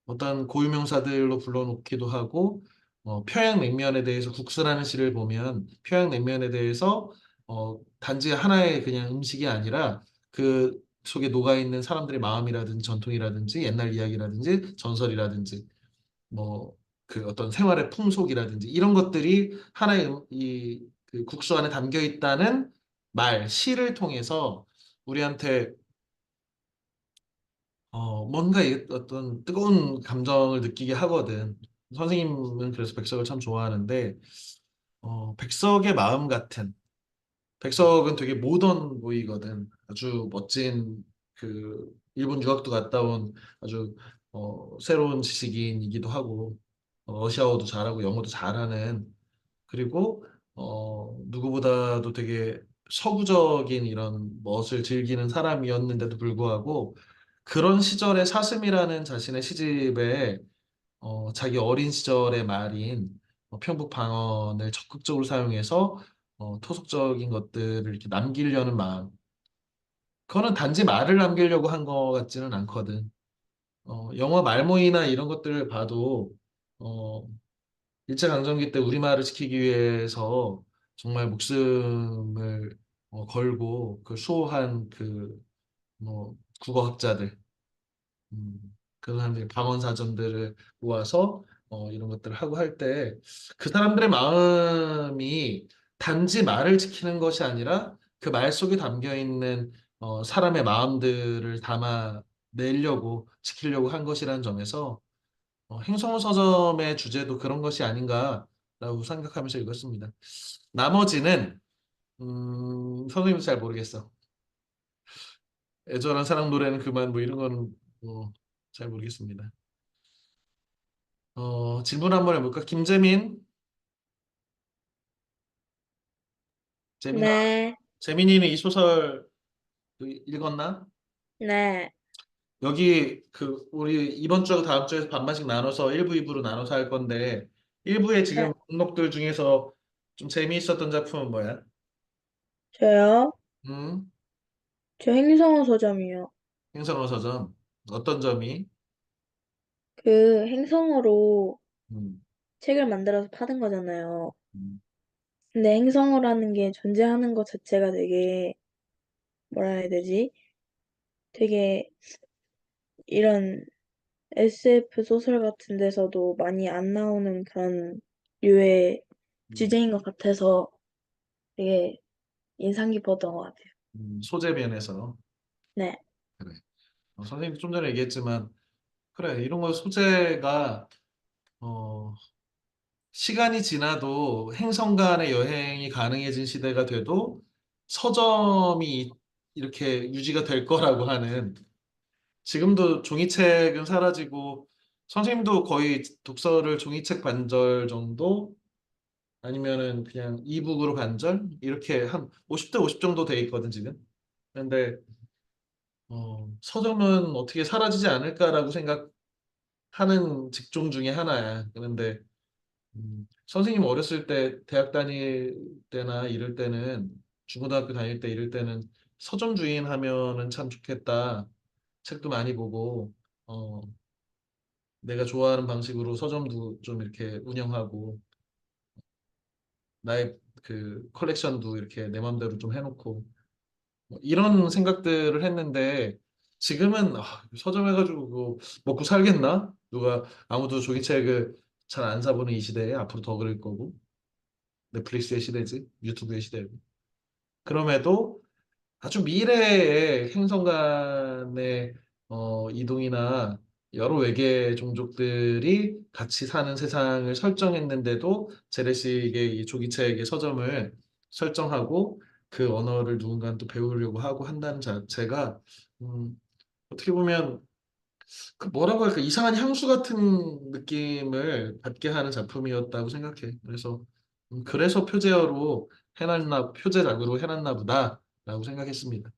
어떤 고유명사들로 불러놓기도 하고 평양냉면에 대해서 국수라는 시를 보면 평양냉면에 대해서 단지 하나의 그냥 음식이 아니라 그 속에 녹아있는 사람들의 마음이라든지 전통이라든지 옛날 이야기라든지 전설이라든지 뭐 그 어떤 생활의 풍속이라든지 이런 것들이 하나의 그 국수 안에 담겨 있다는 말, 시를 통해서 우리한테 뭔가 어떤 뜨거운 감정을 느끼게 하거든. 선생님은 그래서 백석을 참 좋아하는데 백석의 마음 같은 백석은 되게 모던 보이거든. 아주 멋진 그 일본 유학도 갔다 온 아주 새로운 지식인이기도 하고 러시아어도 잘하고 영어도 잘하는 그리고 누구보다도 되게 서구적인 이런 멋을 즐기는 사람이었는데도 불구하고 그런 시절의 사슴이라는 자신의 시집에 자기 어린 시절의 말인 평북 방언을 적극적으로 사용해서 토속적인 것들을 이렇게 남기려는 마음. 그거는 단지 말을 남기려고 한 것 같지는 않거든. 영화 말모이나 이런 것들을 봐도 어, 일제강점기 때 우리말을 지키기 위해서 정말 목숨을 걸고 그 수호한 그 뭐 국어학자들 그런 사람들이 방언사전들을 모아서 이런 것들을 하고 할 때 그 사람들의 마음이 단지 말을 지키는 것이 아니라 그 말 속에 담겨 있는 사람의 마음들을 담아내려고 지키려고 한 것이라는 점에서 행성호 서점의 주제도 그런 것이 아닌가라고 생각하면서 읽었습니다. 나머지는 선생님도 잘 모르겠어. 애절한 사랑 노래는 그만 뭐 이런 거는 잘 모르겠습니다. 질문 한번 해볼까? 김재민, 재민아, 네, 재민이는 이 소설 읽었나? 네, 여기 그 우리 이번 주하고 다음 주에서 반반씩 나눠서 1부, 2부로 나눠서 할 건데 1부에 네. 지금 목록들 중에서 좀 재미있었던 작품은 뭐야? 저요? 음, 저 행성어 서점이요. 행성어 서점 어떤 점이? 그 행성어로 음, 책을 만들어서 파는 거잖아요. 음, 근데 행성어라는 게 존재하는 것 자체가 되게, 뭐라 해야 되지? 되게 이런 SF 소설 같은 데서도 많이 안 나오는 그런 류의 음, 주제인 것 같아서 되게 인상 깊었던 것 같아요. 소재 면에서 네, 그래. 선생님 좀 전에 얘기했지만 그래 이런 거 소재가 어, 시간이 지나도 행성 간의 여행이 가능해진 시대가 돼도 서점이 이렇게 유지가 될 거라고 하는 지금도 종이책은 사라지고 선생님도 거의 독서를 종이책 반절 정도 아니면은 그냥 이북으로 반절 이렇게 한 50대 50 정도 돼 있거든 지금. 근데 서점은 어떻게 사라지지 않을까라고 생각하는 직종 중에 하나야. 그런데 선생님 어렸을 때 대학 다닐 때나 이럴 때는 중고등학교 다닐 때 이럴 때는 서점 주인 하면은 참 좋겠다. 책도 많이 보고 어, 내가 좋아하는 방식으로 서점도 좀 이렇게 운영하고 나의 그 컬렉션도 이렇게 내 맘대로 좀 해놓고 뭐 이런 생각들을 했는데 지금은 서점 해가지고 그거 먹고 살겠나? 누가 아무도 종이책을 잘 안 사보는 이 시대에 앞으로 더 그럴 거고 넷플릭스의 시대지 유튜브의 시대고 그럼에도 아주 미래의 행성 간의 이동이나 여러 외계 종족들이 같이 사는 세상을 설정했는데도 재래식의 이 조기책의 서점을 설정하고 그 언어를 누군가는 또 배우려고 하고 한다는 자체가 음, 어떻게 보면 그 뭐라고 할까 이상한 향수 같은 느낌을 받게 하는 작품이었다고 생각해. 그래서 표제작으로 해놨나 보다라고 생각했습니다.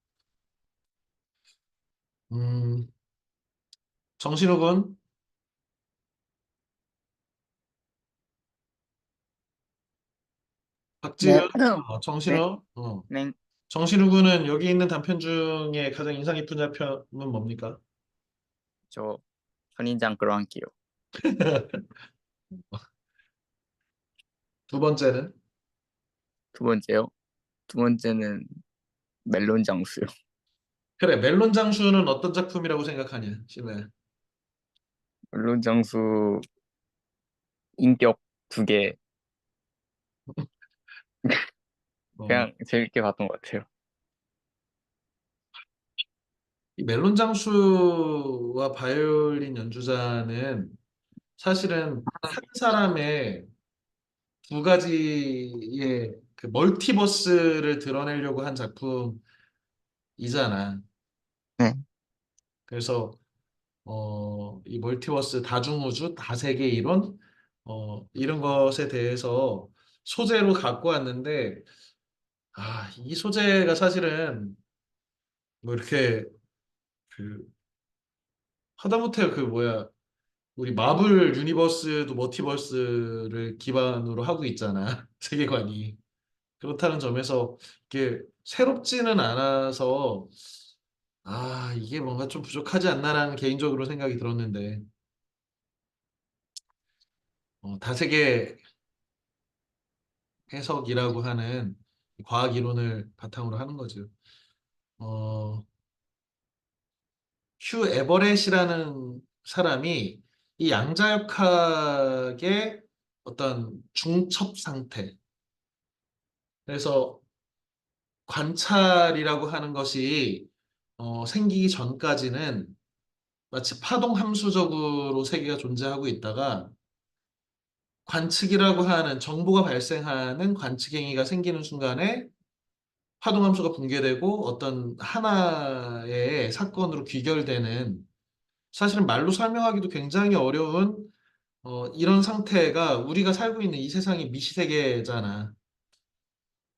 음, 정신욱은 네. 박지윤, 네. 정신욱, 네. 정신욱은 여기 있는 단편 중에 가장 인상 깊은 단편은 뭡니까? 저 선인장 끌어안기요. 두 번째는 두 번째요. 두 번째는 멜론 장수요. 그래 멜론 장수는 어떤 작품이라고 생각하냐, 심해. 멜론 장수 인격 두 개 어, 그냥 재밌게 봤던 것 같아요. 이 멜론 장수와 바이올린 연주자는 사실은 한 사람의 두 가지의 그 멀티버스를 드러내려고 한 작품이잖아. 네. 그래서 이 멀티버스 다중우주 다세계 이론 이런 것에 대해서 소재로 갖고 왔는데 이 소재가 사실은 뭐 이렇게 그 하다못해 그 뭐야 우리 마블 유니버스도 멀티버스를 기반으로 하고 있잖아. 세계관이. 그렇다는 점에서 이게 새롭지는 않아서 이게 뭔가 좀 부족하지 않나라는 개인적으로 생각이 들었는데 다세계 해석이라고 하는 과학 이론을 바탕으로 하는 거죠. 어, 휴 에버렛이라는 사람이 이 양자역학의 어떤 중첩 상태. 그래서 관찰이라고 하는 것이 생기기 전까지는 마치 파동 함수적으로 세계가 존재하고 있다가 관측이라고 하는 정보가 발생하는 관측 행위가 생기는 순간에 파동 함수가 붕괴되고 어떤 하나의 사건으로 귀결되는 사실은 말로 설명하기도 굉장히 어려운 이런 상태가 우리가 살고 있는 이 세상이 미시세계잖아.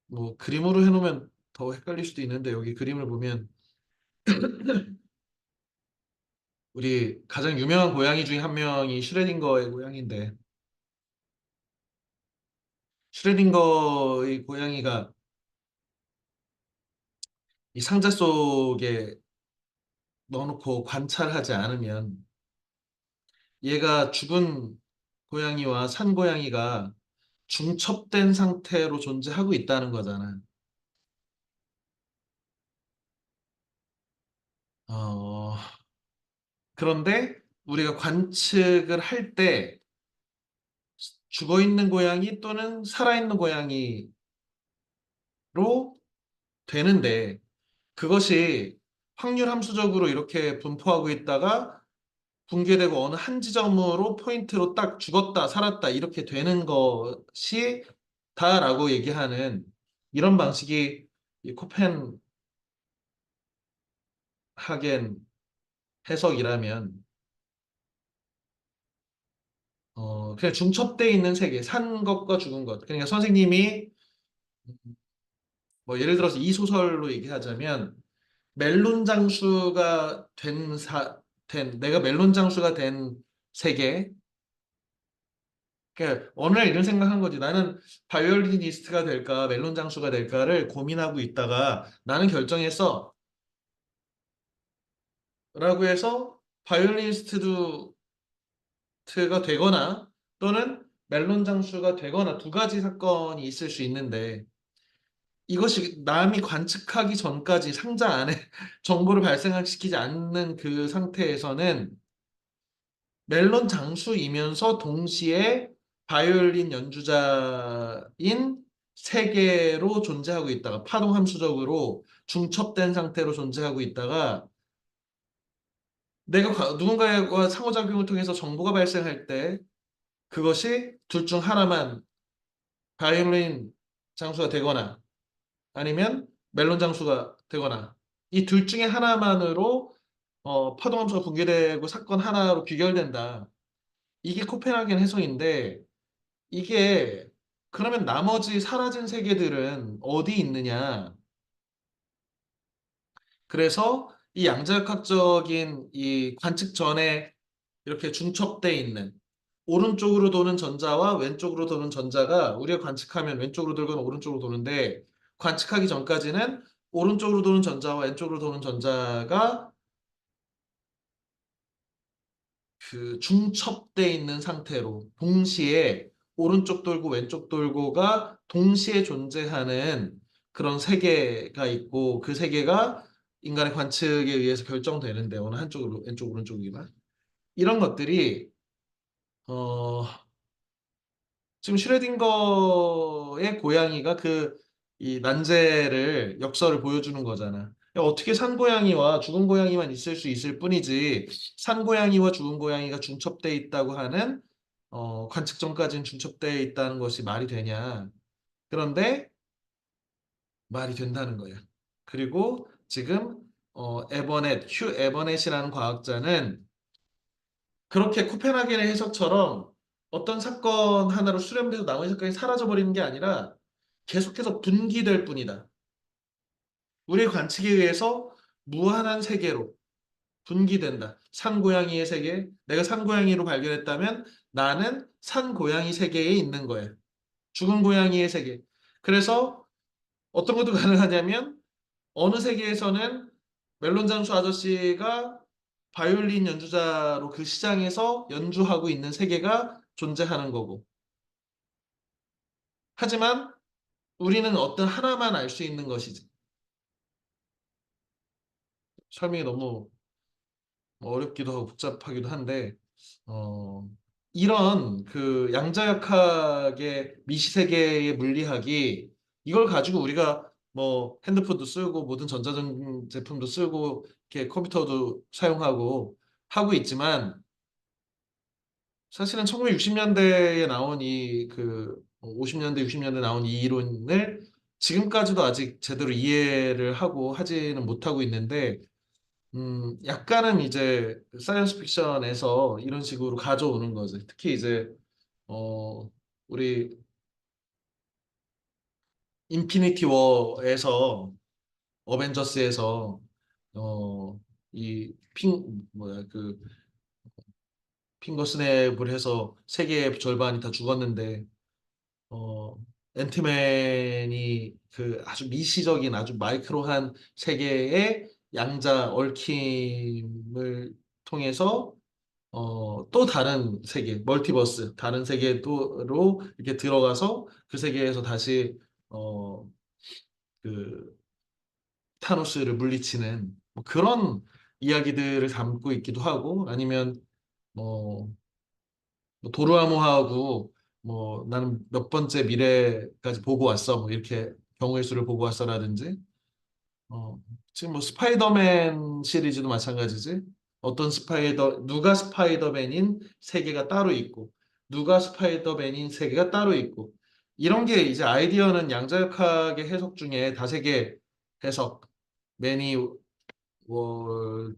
뭐 그림으로 해놓으면 더 헷갈릴 수도 있는데 여기 그림을 보면 우리 가장 유명한 고양이 중에 한 명이 슈레딩거의 고양이인데 슈레딩거의 고양이가 이 상자 속에 넣어놓고 관찰하지 않으면 얘가 죽은 고양이와 산 고양이가 중첩된 상태로 존재하고 있다는 거잖아. 어, 그런데 우리가 관측을 할 때 죽어 있는 고양이 또는 살아있는 고양이로 되는데 그것이 확률 함수적으로 이렇게 분포하고 있다가 붕괴되고 어느 한 지점으로 포인트로 딱 죽었다, 살았다 이렇게 되는 것이 다라고 얘기하는 이런 방식이 이 코펜하겐 해석이라면 그냥 중첩돼 있는 세계, 산 것과 죽은 것. 그러니까 선생님이 뭐 예를 들어서 이 소설로 얘기하자면 멜론 장수가 내가 멜론 장수가 된 세계. 그러니까 어느 날 이런 생각한 거지. 나는 바이올리니스트가 될까, 멜론 장수가 될까를 고민하고 있다가 나는 결정했어. 라고 해서 바이올리니스트가 되거나 또는 멜론 장수가 되거나 두 가지 사건이 있을 수 있는데 이것이 남이 관측하기 전까지 상자 안에 정보를 발생시키지 않는 그 상태에서는 멜론 장수이면서 동시에 바이올린 연주자인 세계로 존재하고 있다가 파동 함수적으로 중첩된 상태로 존재하고 있다가 내가 누군가와 상호작용을 통해서 정보가 발생할 때 그것이 둘 중 하나만 바이올린 장수가 되거나 아니면 멜론 장수가 되거나 이 둘 중에 하나만으로 파동 함수가 붕괴되고 사건 하나로 귀결된다. 이게 코펜하겐 해석인데 이게 그러면 나머지 사라진 세계들은 어디 있느냐? 그래서 이 양자역학적인 이 관측 전에 이렇게 중첩돼 있는 오른쪽으로 도는 전자와 왼쪽으로 도는 전자가 우리가 관측하면 왼쪽으로 돌거나 오른쪽으로 도는데 관측하기 전까지는 오른쪽으로 도는 전자와 왼쪽으로 도는 전자가 그 중첩돼 있는 상태로 동시에 오른쪽 돌고 왼쪽 돌고가 동시에 존재하는 그런 세계가 있고 그 세계가 인간의 관측에 의해서 결정되는데 어느 한쪽으로 왼쪽 오른쪽이나 이런 것들이 어 지금 슈레딩거의 고양이가 그 이 난제를 역설을 보여주는 거잖아. 어떻게 산 고양이와 죽은 고양이만 있을 수 있을 뿐이지 산 고양이와 죽은 고양이가 중첩돼 있다고 하는 관측 전까지는 중첩돼 있다는 것이 말이 되냐? 그런데 말이 된다는 거야. 그리고 지금 휴 에버넷이라는 과학자는 그렇게 코펜하겐의 해석처럼 어떤 사건 하나로 수렴돼서 나머지 사건이 사라져버리는 게 아니라 계속해서 분기될 뿐이다. 우리의 관측에 의해서 무한한 세계로 분기된다. 산고양이의 세계, 내가 산고양이로 발견했다면 나는 산고양이 세계에 있는 거야. 죽은 고양이의 세계. 그래서 어떤 것도 가능하냐면 어느 세계에서는 멜론 장수 아저씨가 바이올린 연주자로 그 시장에서 연주하고 있는 세계가 존재하는 거고. 하지만 우리는 어떤 하나만 알 수 있는 것이지. 설명이 너무 어렵기도 하고 복잡하기도 한데, 어, 이런 그 양자역학의 미시세계의 물리학이 이걸 가지고 우리가 뭐 핸드폰도 쓰고 모든 전자전 제품도 쓰고 이렇게 컴퓨터도 사용하고 하고 있지만 사실은 1960년대에 나온 이 그 50년대, 60년대 나온 이 이론을 지금까지도 아직 제대로 이해를 하고 하지는 못하고 있는데, 약간은 이제 사이언스 픽션에서 이런 식으로 가져오는 거지. 특히 이제, 우리 인피니티 워에서, 어벤져스에서, 뭐야, 핑거 스냅을 해서 세계의 절반이 다 죽었는데, 어, 앤트맨이 그 아주 미시적인 아주 마이크로한 세계의 양자 얽힘을 통해서 또 다른 세계, 멀티버스, 다른 세계로 이렇게 들어가서 그 세계에서 다시 어, 그 타노스를 물리치는 뭐 그런 이야기들을 담고 있기도 하고 아니면 뭐 도루아모하고 뭐 나는 몇 번째 미래까지 보고 왔어 뭐 이렇게 경우의 수를 보고 왔어라든지 어, 지금 뭐 스파이더맨 시리즈도 마찬가지지 누가 스파이더맨인 세계가 따로 있고 누가 스파이더맨인 세계가 따로 있고 이런 게 이제 아이디어는 양자역학의 해석 중에 다세계 해석 매니 월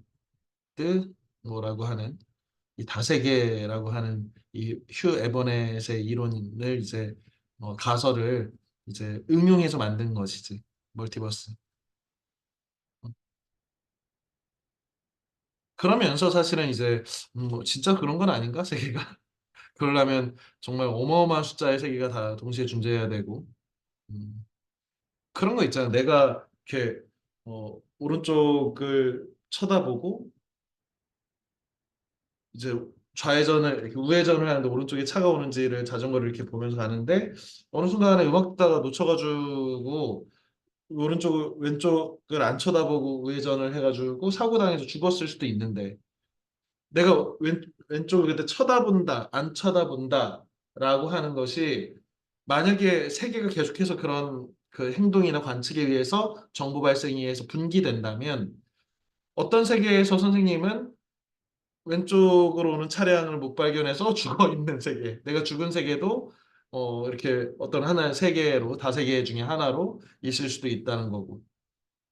뭐라고 하는 이 다세계라고 하는 이 휴 에버넷의 이론을 이제 가설을 이제 응용해서 만든 것이지 멀티버스. 그러면서 사실은 이제 뭐 진짜 그런 건 아닌가 세계가? 그러려면 정말 어마어마한 숫자의 세계가 다 동시에 존재해야 되고 음, 그런 거 있잖아. 내가 이렇게 오른쪽을 쳐다보고 이제 좌회전을 이렇게 우회전을 하는데 오른쪽에 차가 오는지를 자전거를 이렇게 보면서 가는데 어느 순간에 음악 듣다가 놓쳐가지고 왼쪽을 안 쳐다보고 우회전을 해가지고 사고 당해서 죽었을 수도 있는데 내가 왼쪽을 그때 쳐다본다, 안 쳐다본다라고 하는 것이 만약에 세계가 계속해서 그런 그 행동이나 관측에 의해서 정보 발생에 의해서 분기된다면 어떤 세계에서 선생님은 왼쪽으로 오는 차량을 못 발견해서 죽어 있는 세계, 내가 죽은 세계도 이렇게 어떤 하나의 세계로 다세계 중에 하나로 있을 수도 있다는 거고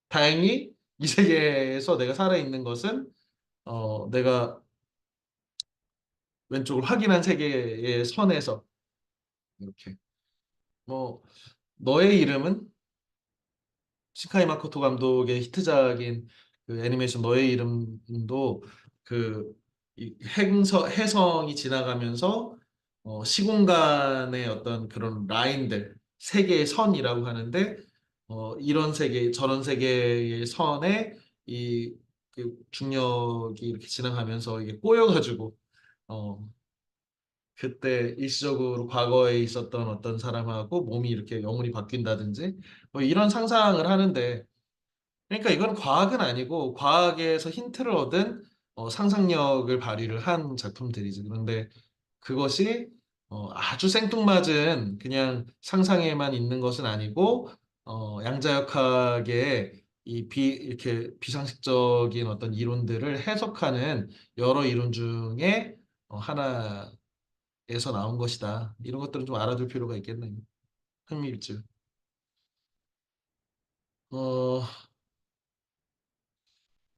다행히 이 세계에서 내가 살아 있는 것은 내가 왼쪽을 확인한 세계의 선에서 이렇게 뭐 너의 이름은 시카이 마코토 감독의 히트작인 그 애니메이션 너의 이름도 그이 해성이 지나가면서 시공간의 어떤 그런 라인들 세계의 선이라고 하는데 이런 세계 저런 세계의 선에 이그 중력이 이렇게 지나가면서 이게 꼬여가지고 어, 그때 일시적으로 과거에 있었던 어떤 사람하고 몸이 이렇게 영혼이 바뀐다든지 뭐 이런 상상을 하는데 그러니까 이건 과학은 아니고 과학에서 힌트를 얻은 상상력을 발휘를 한 작품들이지. 그런데 그것이 아주 생뚱맞은 그냥 상상에만 있는 것은 아니고 양자역학의 이렇게 비상식적인 어떤 이론들을 해석하는 여러 이론 중에 하나에서 나온 것이다. 이런 것들은 좀 알아둘 필요가 있겠네요. 흥미있죠. 어,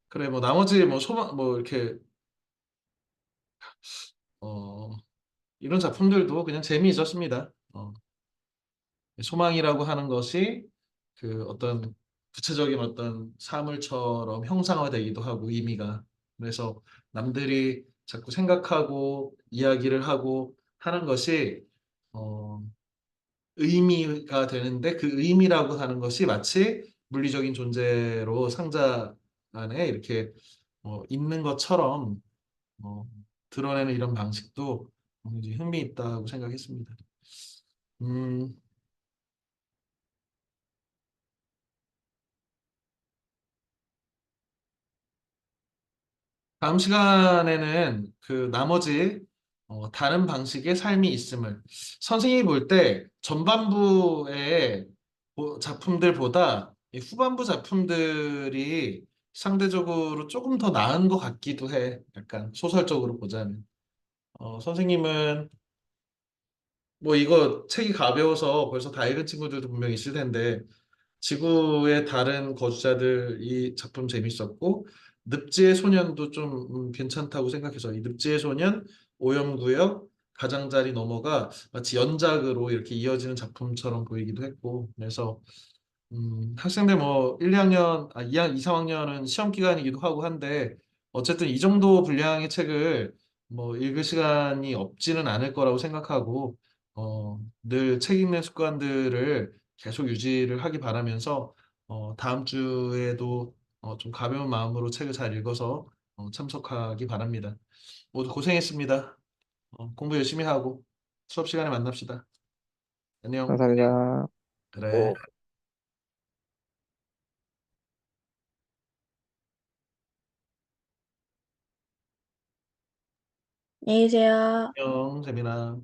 그래, 뭐, 나머지, 뭐, 뭐, 이렇게, 어, 이런 작품들도 그냥 재미있었습니다. 소망이라고 하는 것이 그 어떤 구체적인 어떤 사물처럼 형상화되기도 하고, 의미가. 그래서 남들이 자꾸 생각하고, 이야기를 하고 하는 것이, 어, 의미가 되는데 그 의미라고 하는 것이 마치 물리적인 존재로 상자 안에 이렇게 있는 것처럼 어, 드러내는 이런 방식도 굉장히 흥미있다고 생각했습니다. 음, 다음 시간에는 그 나머지 다른 방식의 삶이 있음을 선생님이 볼 때 전반부의 작품들보다 이 후반부 작품들이 상대적으로 조금 더 나은 것 같기도 해. 약간 소설적으로 보자면. 선생님은 뭐 이거 책이 가벼워서 벌써 다 읽은 친구들도 분명히 있을 텐데 지구의 다른 거주자들 이 작품 재밌었고 늪지의 소년도 좀 괜찮다고 생각해서 이 늪지의 소년, 오염구역, 가장자리 넘어가 마치 연작으로 이렇게 이어지는 작품처럼 보이기도 했고 그래서 학생들 뭐 1, 2학년, 2, 3학년은 시험 기간이기도 하고 한데 어쨌든 이 정도 분량의 책을 뭐 읽을 시간이 없지는 않을 거라고 생각하고 늘 책 읽는 습관들을 계속 유지를 하기 바라면서 다음 주에도 좀 가벼운 마음으로 책을 잘 읽어서 참석하기 바랍니다. 모두 고생했습니다. 공부 열심히 하고 수업 시간에 만납시다. 안녕. 감사합니다. 그래. 안녕히 계세요. 안녕, 재민아.